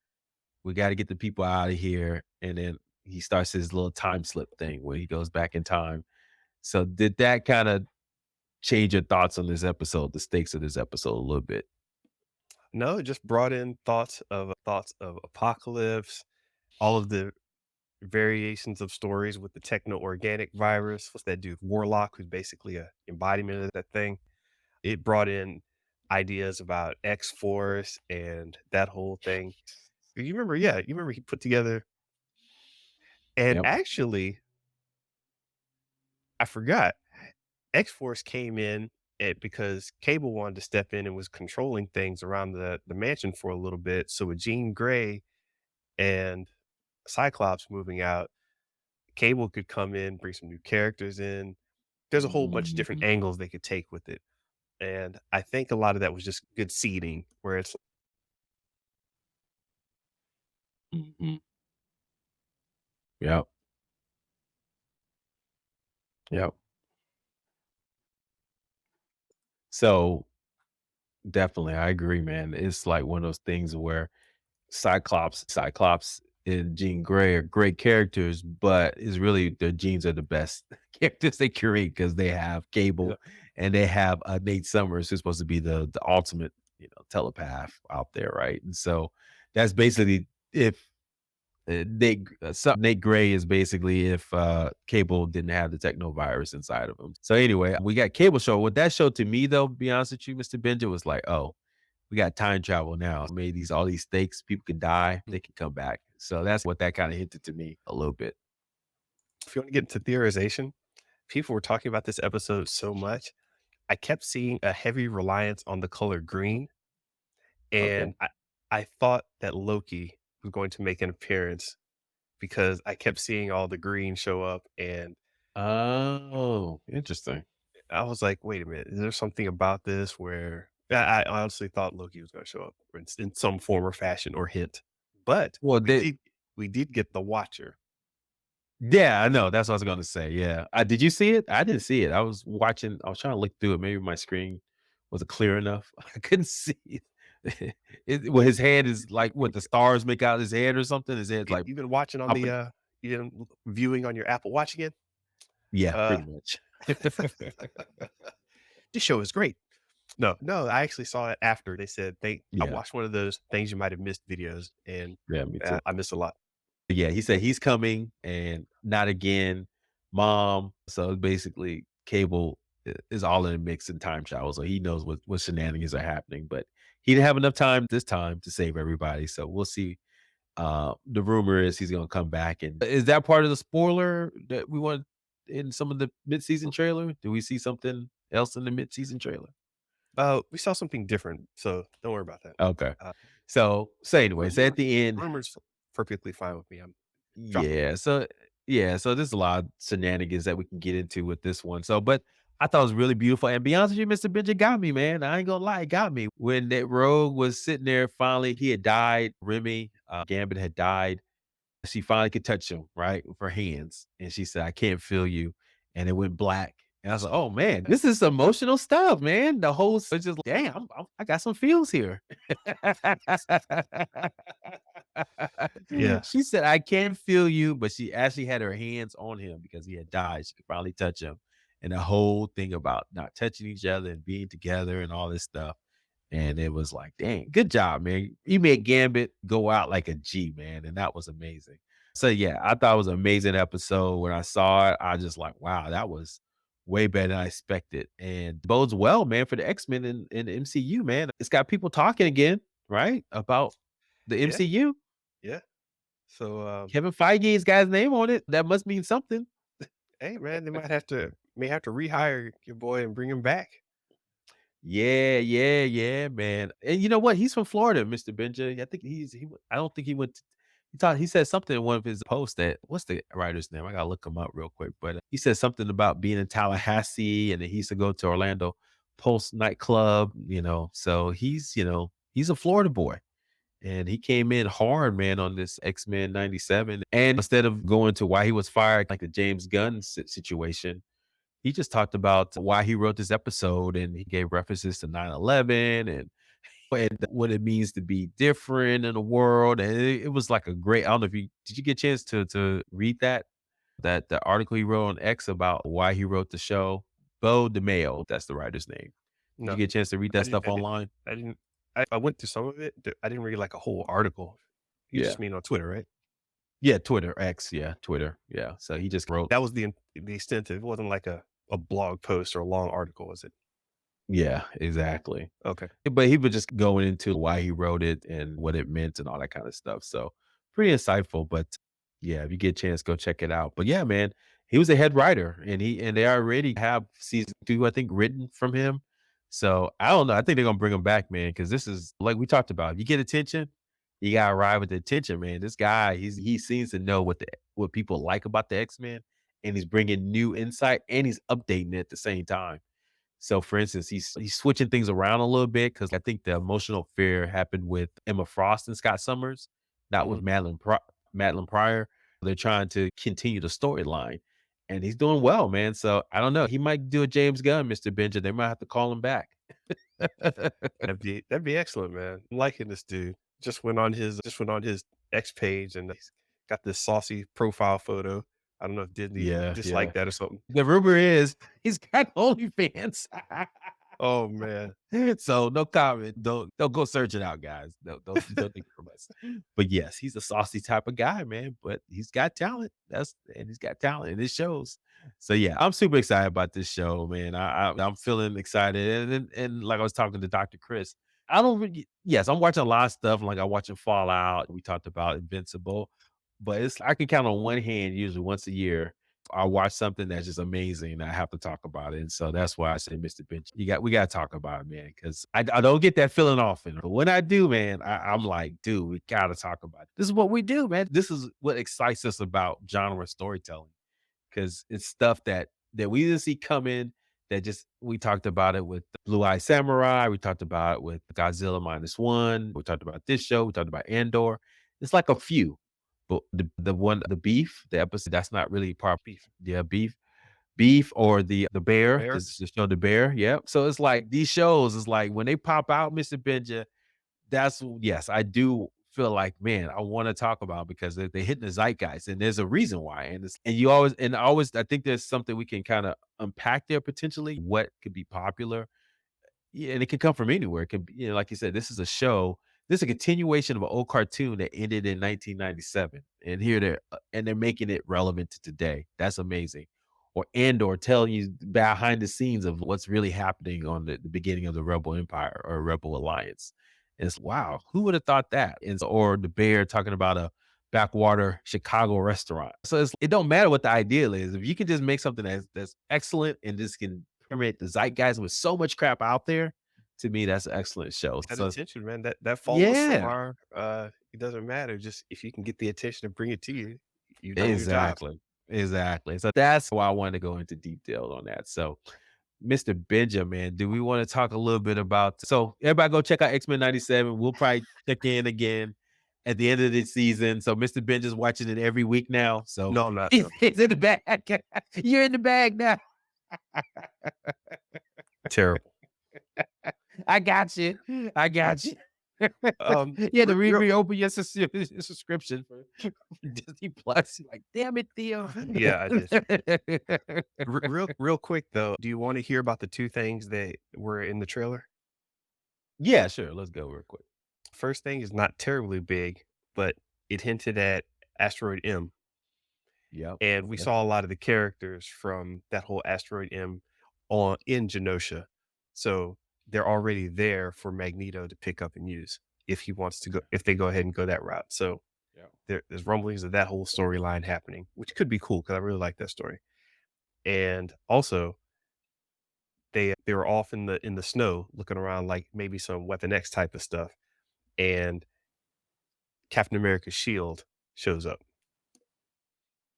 [SPEAKER 1] We got to get the people out of here." And then he starts his little time slip thing where he goes back in time. So did that kind of change your thoughts on this episode, the stakes of this episode a little bit?
[SPEAKER 2] No, it just brought in thoughts of apocalypse, all of the variations of stories with the techno organic virus. What's that dude? Warlock, who's basically a embodiment of that thing. It brought in ideas about X Force and that whole thing. You remember, yeah, you remember he put together and
[SPEAKER 1] Yep.
[SPEAKER 2] actually, I forgot. X Force came in because Cable wanted to step in and was controlling things around the mansion for a little bit. So with Jean Grey and Cyclops moving out, Cable could come in, bring some new characters in. There's a whole bunch of different
[SPEAKER 1] Mhm.
[SPEAKER 2] angles they could take with it. And I think a lot of that was just good seeding where it's
[SPEAKER 1] Mhm. Yep. Yep. So definitely, I agree, man. It's like one of those things where Cyclops and Jean Grey are great characters, but it's really their genes are the best characters they create because they have
[SPEAKER 2] yeah.
[SPEAKER 1] Cable and they have Nate Summers, who's supposed to be the ultimate, telepath out there, right? And so that's basically if Nate Gray is basically if Cable didn't have the technovirus inside of him. So anyway, we got Cable show. What that showed to me, though, be honest with you, Mr. Benja, was like, oh, we got time travel now. Made these all these stakes, people can die,
[SPEAKER 2] Mm.
[SPEAKER 1] they can come back. So that's what that kind of hinted to me a little bit.
[SPEAKER 2] If you want to get into theorization, people were talking about this episode so much. I kept seeing a heavy reliance on the color green.
[SPEAKER 1] Okay.
[SPEAKER 2] And I thought that Loki was going to make an appearance because I kept seeing all the green show up. And
[SPEAKER 1] Oh, interesting.
[SPEAKER 2] I was like, wait a minute, is there something about this where I honestly thought Loki was gonna show up in some form or fashion or hint, but
[SPEAKER 1] Well,
[SPEAKER 2] we
[SPEAKER 1] they
[SPEAKER 2] did we did get the Watcher.
[SPEAKER 1] yeah, I know, that's what I was gonna say, yeah. Did you see it? I didn't see it. I was trying to look through it, maybe my screen wasn't clear enough. I couldn't see it. Well, his head is like what the stars make out his head or something? His head's like
[SPEAKER 2] You've been watching on
[SPEAKER 1] popping.
[SPEAKER 2] the, viewing on your Apple Watch again?
[SPEAKER 1] Yeah,
[SPEAKER 2] Uh,
[SPEAKER 1] pretty much.
[SPEAKER 2] this show is great. No, no, I actually saw it after. They said I
[SPEAKER 1] Yeah,
[SPEAKER 2] watched one of those things you might have missed videos, and,
[SPEAKER 1] yeah, me too.
[SPEAKER 2] I missed a lot.
[SPEAKER 1] Yeah, he said he's coming and not again, mom. So basically, Cable is all in the mix in time travel, so he knows what shenanigans are happening. But he didn't have enough time this time to save everybody. So we'll see. The rumor is he's gonna come back, and is that part of the spoiler that we want in some of the mid-season trailer? Do we see something else in the mid-season trailer?
[SPEAKER 2] We saw something different, so don't worry about that.
[SPEAKER 1] Okay.
[SPEAKER 2] Uh,
[SPEAKER 1] So anyway, so at the end,
[SPEAKER 2] rumors perfectly fine with me. I'm dropping
[SPEAKER 1] yeah, so yeah, so there's a lot of shenanigans that we can get into with this one. So, but I thought it was really beautiful. And be honest with you, Mr. Benja got me, man. I ain't gonna lie, it got me. When that rogue was sitting there, finally, he had died. Remy Gambit had died. She finally could touch him, right, with her hands. And she said, I can't feel you. And it went black. And I was like, oh man, this is emotional stuff, man. The whole it's just damn, I got some feels here.
[SPEAKER 2] Yeah.
[SPEAKER 1] She said, I can't feel you, but she actually had her hands on him because he had died. She could finally touch him. And the whole thing about not touching each other and being together and all this stuff. And it was like, dang, good job, man. You made Gambit go out like a G, man. And that was amazing. So yeah, I thought it was an amazing episode. When I saw it, I just like, wow, that was way better than I expected. And bodes well, man, for the X-Men in the MCU, man. It's got people talking again, right? About the
[SPEAKER 2] Yeah,
[SPEAKER 1] MCU.
[SPEAKER 2] yeah. So,
[SPEAKER 1] Kevin Feige's got his name on it. That must mean something.
[SPEAKER 2] hey, man, they may have to rehire your boy and bring him back.
[SPEAKER 1] Yeah, yeah, yeah, man. And you know what? He's from Florida, Mr. Benja. I think I don't think he went he said something in one of his posts that what's the writer's name? I gotta look him up real quick. But he said something about being in Tallahassee and that he used to go to Orlando Post nightclub, So he's a Florida boy. And he came in hard, man, on this X-Men 97. And instead of going to why he was fired, like the James Gunn situation, he just talked about why he wrote this episode, and he gave references to 9/11 and what it means to be different in the world, and it was like a great I don't know if you did you get a chance to read that the article he wrote on X about why he wrote the show? Bo DeMayo, that's the writer's name. Did you
[SPEAKER 2] No,
[SPEAKER 1] get a chance to read
[SPEAKER 2] I
[SPEAKER 1] that
[SPEAKER 2] didn't
[SPEAKER 1] stuff online?
[SPEAKER 2] I didn't I went through some of it. I didn't read, like, a whole article. You
[SPEAKER 1] Yeah.
[SPEAKER 2] just mean on Twitter, right?
[SPEAKER 1] Yeah, Twitter, X, yeah, Twitter, yeah. So he just wrote
[SPEAKER 2] That was the extent of it. It wasn't like a blog post or a long article, was it?
[SPEAKER 1] yeah, exactly.
[SPEAKER 2] Okay.
[SPEAKER 1] But he was just going into why he wrote it and what it meant and all that kind of stuff. So pretty insightful. But yeah, if you get a chance, go check it out. But yeah, man, he was a head writer and they already have season 2, I think, written from him. So I don't know. I think they're gonna bring him back, man, because this is like we talked about. If you get attention, you gotta ride with the attention, man. This guy, he seems to know what people like about the X-Men, and he's bringing new insight and he's updating it at the same time. So, for instance, he's switching things around a little bit because I think the emotional fear happened with Emma Frost and Scott Summers, not
[SPEAKER 2] Mhm.
[SPEAKER 1] with Madeline Pryor. They're trying to continue the storyline, and he's doing well, man. So I don't know. He might do a James Gunn, Mr. Benja. They might have to call him back.
[SPEAKER 2] That'd be excellent, man. I'm liking this dude. Just went on his X page, and he's got this saucy profile photo. I don't know if Disney
[SPEAKER 1] Yeah, yeah.
[SPEAKER 2] disliked that or something.
[SPEAKER 1] The rumor is he's got OnlyFans.
[SPEAKER 2] Oh, man.
[SPEAKER 1] So no comment. Don't go search it out, guys. Don't think from us. But yes, he's a saucy type of guy, man. But he's got talent. He's got talent, and it shows. So yeah, I'm super excited about this show, man. I'm feeling excited, and like I was talking to Dr. Chris, I don't really. Yes, I'm watching a lot of stuff. Like I'm watching Fallout. We talked about Invincible, but it's I can count on one hand usually once a year I watch something that's just amazing. I have to talk about it. And so that's why I say, Mr. Bench, we gotta talk about it, man. Cause I don't get that feeling often. But when I do, man, I'm like, dude, we gotta talk about it. This is what we do, man. This is what excites us about genre storytelling. Cause it's stuff that we didn't see coming. that just we talked about it with Blue Eye Samurai, we talked about it with Godzilla Minus One, we talked about this show, we talked about Andor. It's like a few, but the beef, the episode that's not really part
[SPEAKER 2] Beef.
[SPEAKER 1] yeah, beef or the
[SPEAKER 2] The
[SPEAKER 1] bear,
[SPEAKER 2] bear?
[SPEAKER 1] the show The Bear, yep. So it's like these shows is like when they pop out, Mr. Benja, that's yes, I do feel like, man, I wanna talk about because they hitting the zeitgeist, and there's a reason why, and it's and you always and always I think there's something we can kinda unpack there potentially, what could be popular. Yeah, and it can come from anywhere. It can be, like you said, this is a show. This is a continuation of an old cartoon that ended in 1997, and here they're making it relevant to today. That's amazing. Or Andor telling you behind the scenes of what's really happening on the beginning of the Rebel Empire or Rebel Alliance. And it's wow, who would have thought that? Or the Bear talking about a backwater Chicago restaurant. So it don't matter what the ideal is. If you can just make something that's excellent and just can permeate the zeitgeist with so much crap out there, to me, that's an excellent show.
[SPEAKER 2] That
[SPEAKER 1] So
[SPEAKER 2] attention, man, that falls from
[SPEAKER 1] yeah,
[SPEAKER 2] our, it doesn't matter, just if you can get the attention to bring it to you, you've done your job.
[SPEAKER 1] exactly. Exactly. So that's why I wanted to go into detail on that. So Mr. Benja, man, do we want to talk a little bit about so everybody go check out X-Men 97. We'll probably check in again at the end of this season. So Mr. Benja's watching it every week now. So
[SPEAKER 2] No, I'm not,
[SPEAKER 1] he's,
[SPEAKER 2] though.
[SPEAKER 1] he's in the bag. You're in the bag now.
[SPEAKER 2] Terrible.
[SPEAKER 1] I got you. I got you. You had to
[SPEAKER 2] Re real
[SPEAKER 1] reopen your your subscription for Disney Plus. You're like, damn it, Theo.
[SPEAKER 2] Yeah, I did. Real quick, though, do you wanna hear about the 2 things that were in the trailer?
[SPEAKER 1] Yeah, sure. Let's go real quick.
[SPEAKER 2] First thing is not terribly big, but it hinted at Asteroid M,
[SPEAKER 1] Yep.
[SPEAKER 2] and we
[SPEAKER 1] Yep.
[SPEAKER 2] saw a lot of the characters from that whole Asteroid M on in Genosha. So, they're already there for Magneto to pick up and use if he wants to go if they go ahead and go that route. So,
[SPEAKER 1] Yep.
[SPEAKER 2] there's rumblings of that whole storyline happening, which could be cool because I really like that story. And also, they were off in the snow looking around like maybe some Weapon X type of stuff, and Captain America's shield shows up.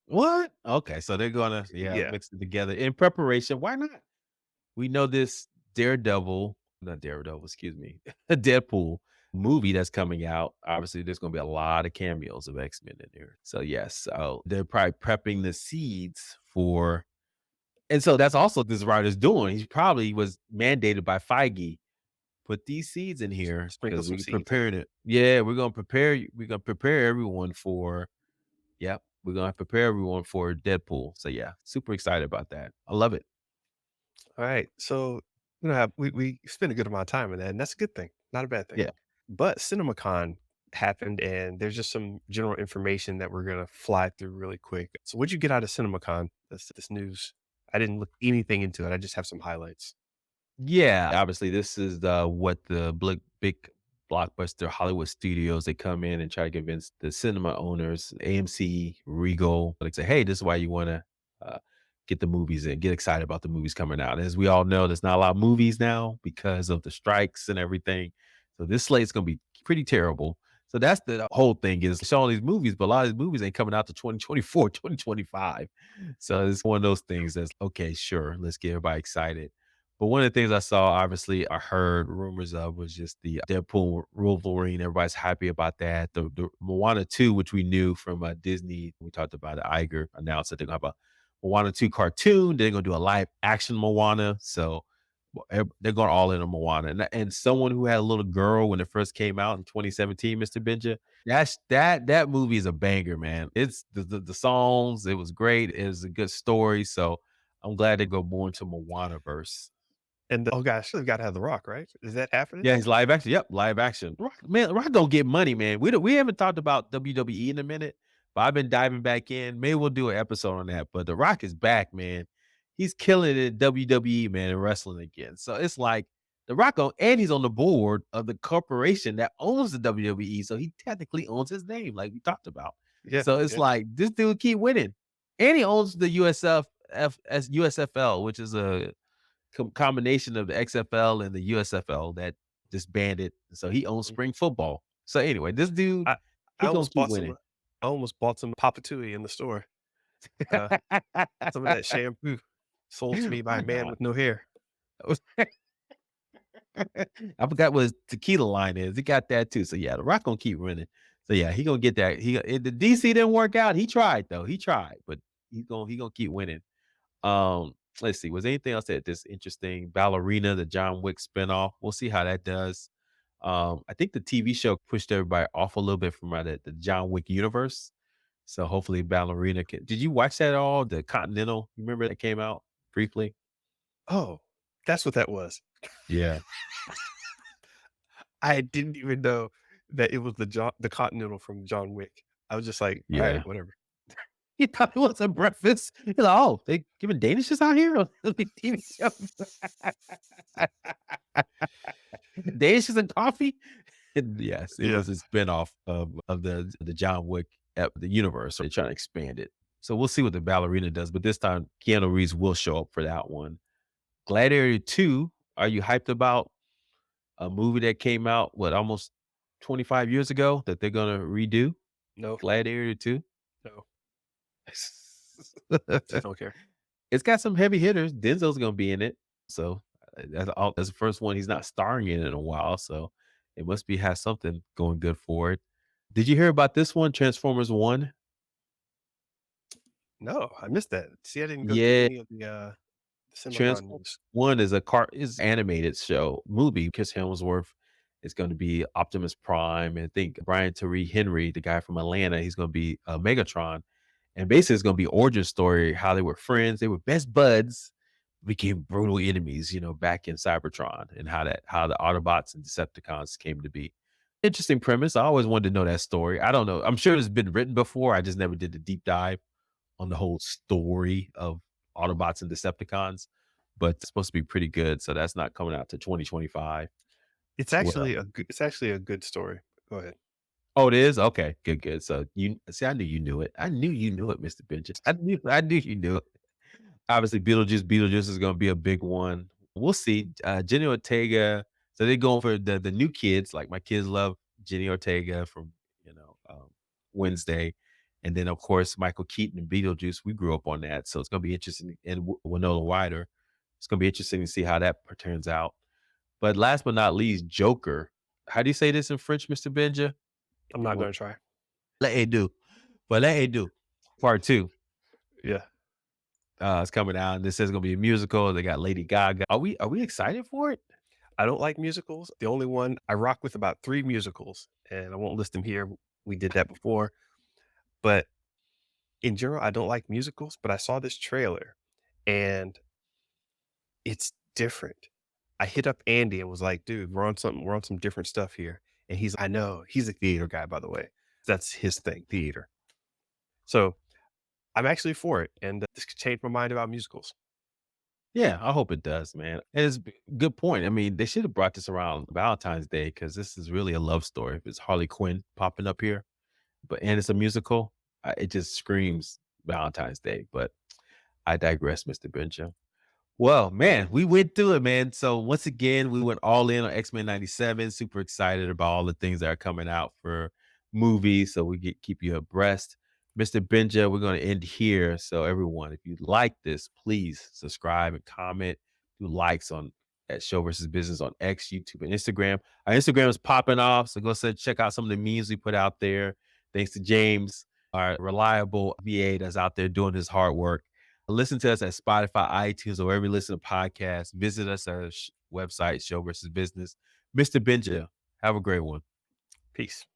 [SPEAKER 1] What? Okay, so they're gonna
[SPEAKER 2] Yeah,
[SPEAKER 1] mix it together in preparation. Why not? We know this Daredevil, not Daredevil, excuse me, Deadpool movie that's coming out. Obviously, there's gonna be a lot of cameos of X-Men in there. So yes, so they're probably prepping the seeds for and so that's also this writer's doing. He probably was mandated by Feige. Put these seeds in here
[SPEAKER 2] sprinkle
[SPEAKER 1] because
[SPEAKER 2] some
[SPEAKER 1] we
[SPEAKER 2] seeds.
[SPEAKER 1] prepared it. Yeah, we're gonna prepare you. We're gonna prepare everyone for yep. We're gonna prepare everyone for Deadpool. So yeah, super excited about that. I love it.
[SPEAKER 2] Alright, so, we spent a good amount of time in that, and that's a good thing, not a bad thing.
[SPEAKER 1] Yeah.
[SPEAKER 2] But CinemaCon happened, and there's just some general information that we're gonna fly through really quick. So what'd you get out of CinemaCon, this news? I didn't look anything into it, I just have some highlights.
[SPEAKER 1] Yeah, obviously, this is what the big blockbuster Hollywood studios they come in and try to convince the cinema owners, AMC, Regal, like say, hey, this is why you want to get the movies in, get excited about the movies coming out. As we all know, there's not a lot of movies now because of the strikes and everything. So this slate's gonna be pretty terrible. So that's the whole thing is showing these movies, but a lot of these movies ain't coming out to 2024, 2025. So it's one of those things that's okay, sure, let's get everybody excited. But one of the things I saw, obviously, I heard rumors of was just the Deadpool Wolverine. Everybody's happy about that. The Moana 2, which we knew from Disney, we talked about it. Iger announced that they're going to have a Moana 2 cartoon. They're going to do a live action Moana. So they're going all in on Moana. And someone who had a little girl when it first came out in 2017, Mr. Benja, that movie is a banger, man. It's the songs. It was great. It was a good story. So I'm glad they go more into Moana verse.
[SPEAKER 2] And oh gosh, we gotta have The Rock, right? Is that happening?
[SPEAKER 1] Yeah, he's live action. Yep, live action. Rock gonna get money, man. We haven't talked about WWE in a minute, but I've been diving back in. Maybe we'll do an episode on that. But The Rock is back, man. He's killing it at WWE, man, and wrestling again. So it's like The Rock and he's on the board of the corporation that owns the WWE. So he technically owns his name, like we talked about.
[SPEAKER 2] Yeah,
[SPEAKER 1] So it's
[SPEAKER 2] yeah.
[SPEAKER 1] like this dude keep winning. And he owns the USFL, which is a combination of the XFL and the USFL that disbanded. So he owns
[SPEAKER 2] Mhm.
[SPEAKER 1] spring football. So anyway, this dude,
[SPEAKER 2] I I
[SPEAKER 1] he gonna
[SPEAKER 2] almost
[SPEAKER 1] keep
[SPEAKER 2] bought some
[SPEAKER 1] winning.
[SPEAKER 2] I almost bought some Papatui in the store, uh, some of that shampoo. Sold to me by
[SPEAKER 1] Why
[SPEAKER 2] a man
[SPEAKER 1] not?
[SPEAKER 2] with no hair.
[SPEAKER 1] I forgot what his tequila line is. He got that too. So yeah, The Rock gonna keep winning. So yeah, he gonna get that. The DC didn't work out. He tried though. He tried, but he gonna keep winning. Let's see. Was anything else that's interesting? Ballerina, the John Wick spinoff. We'll see how that does. I think the TV show pushed everybody off a little bit from the John Wick universe. So hopefully Ballerina can. Did you watch that at all? The Continental. You remember that came out briefly?
[SPEAKER 2] Oh, that's what that was.
[SPEAKER 1] Yeah.
[SPEAKER 2] I didn't even know that it was the Continental from John Wick. I was just like,
[SPEAKER 1] Yeah.
[SPEAKER 2] "Alright, whatever."
[SPEAKER 1] He thought it was a breakfast. He's like, "Oh, they giving Danishes out here on the TV show? Danishes and coffee?" And yes, it
[SPEAKER 2] Yeah.
[SPEAKER 1] was a spinoff of the John Wick the universe. So they're trying to expand it. So we'll see what the ballerina does, but this time Keanu Reeves will show up for that one. Gladiator 2, are you hyped about a movie that came out, what, almost 25 years ago that they're gonna redo?
[SPEAKER 2] No,
[SPEAKER 1] Gladiator 2?
[SPEAKER 2] no, just don't care.
[SPEAKER 1] It's got some heavy hitters. Denzel's gonna be in it, so that's the first one he's not starring in a while, so it must be has something going good for it. Did you hear about this one, Transformers 1?
[SPEAKER 2] No, I missed that. See, I didn't go to
[SPEAKER 1] Yeah,
[SPEAKER 2] any of the CinemaCon
[SPEAKER 1] Transformers
[SPEAKER 2] news.
[SPEAKER 1] 1 is animated show movie. Chris Hemsworth is gonna be Optimus Prime, and I think Brian Tyree Henry, the guy from Atlanta, he's gonna be, Megatron. And basically, it's gonna be origin story, how they were friends, they were best buds, became brutal enemies, back in Cybertron, and how the Autobots and Decepticons came to be. Interesting premise. I always wanted to know that story. I don't know. I'm sure it's been written before. I just never did the deep dive on the whole story of Autobots and Decepticons, but it's supposed to be pretty good. So that's not coming out to 2025. What else?
[SPEAKER 2] It's actually a good story. Go ahead.
[SPEAKER 1] Oh, it is? Okay, good, good. So you see, I knew you knew it. I knew you knew it, Mr. Benja. I knew you knew it. Obviously, Beetlejuice is gonna be a big one. We'll see. Jenny Ortega, so they're going for the new kids, like, my kids love Jenny Ortega from, Wednesday, and then, of course, Michael Keaton and Beetlejuice, we grew up on that, so it's gonna be interesting, and Winona Ryder. It's gonna be interesting to see how that turns out. But last but not least, Joker. How do you say this in French, Mr. Benja?
[SPEAKER 2] I'm not gonna try.
[SPEAKER 1] Let it do. But let it do. Part 2.
[SPEAKER 2] Yeah.
[SPEAKER 1] It's coming out, and this is gonna be a musical. They got Lady Gaga. Are we excited for it?
[SPEAKER 2] I don't like musicals. The only one I rock with about 3 musicals, and I won't list them here. We did that before. But in general, I don't like musicals, but I saw this trailer and it's different. I hit up Andy and was like, "Dude, we're on some different stuff here." And I know. He's a theater guy, by the way. That's his thing, theater. So, I'm actually for it, and this could change my mind about musicals.
[SPEAKER 1] Yeah, I hope it does, man. And it's good point. I mean, they should have brought this around Valentine's Day because this is really a love story. If it's Harley Quinn popping up here, and it's a musical, it just screams Valentine's Day. But I digress, Mr. Benja. Well, man, we went through it, man. So once again, we went all in on X-Men 97. Super excited about all the things that are coming out for movies. So we keep you abreast. Mr. Benja, we're going to end here. So everyone, if you like this, please subscribe and comment. Do likes on at Show versus Business on X, YouTube, and Instagram. Our Instagram is popping off. So go check out some of the memes we put out there. Thanks to James, our reliable VA that's out there doing his hard work. Listen to us at Spotify, iTunes, or wherever you listen to podcasts. Visit us at our website, Show versus Business. Mr. Benja, have a great one.
[SPEAKER 2] Peace.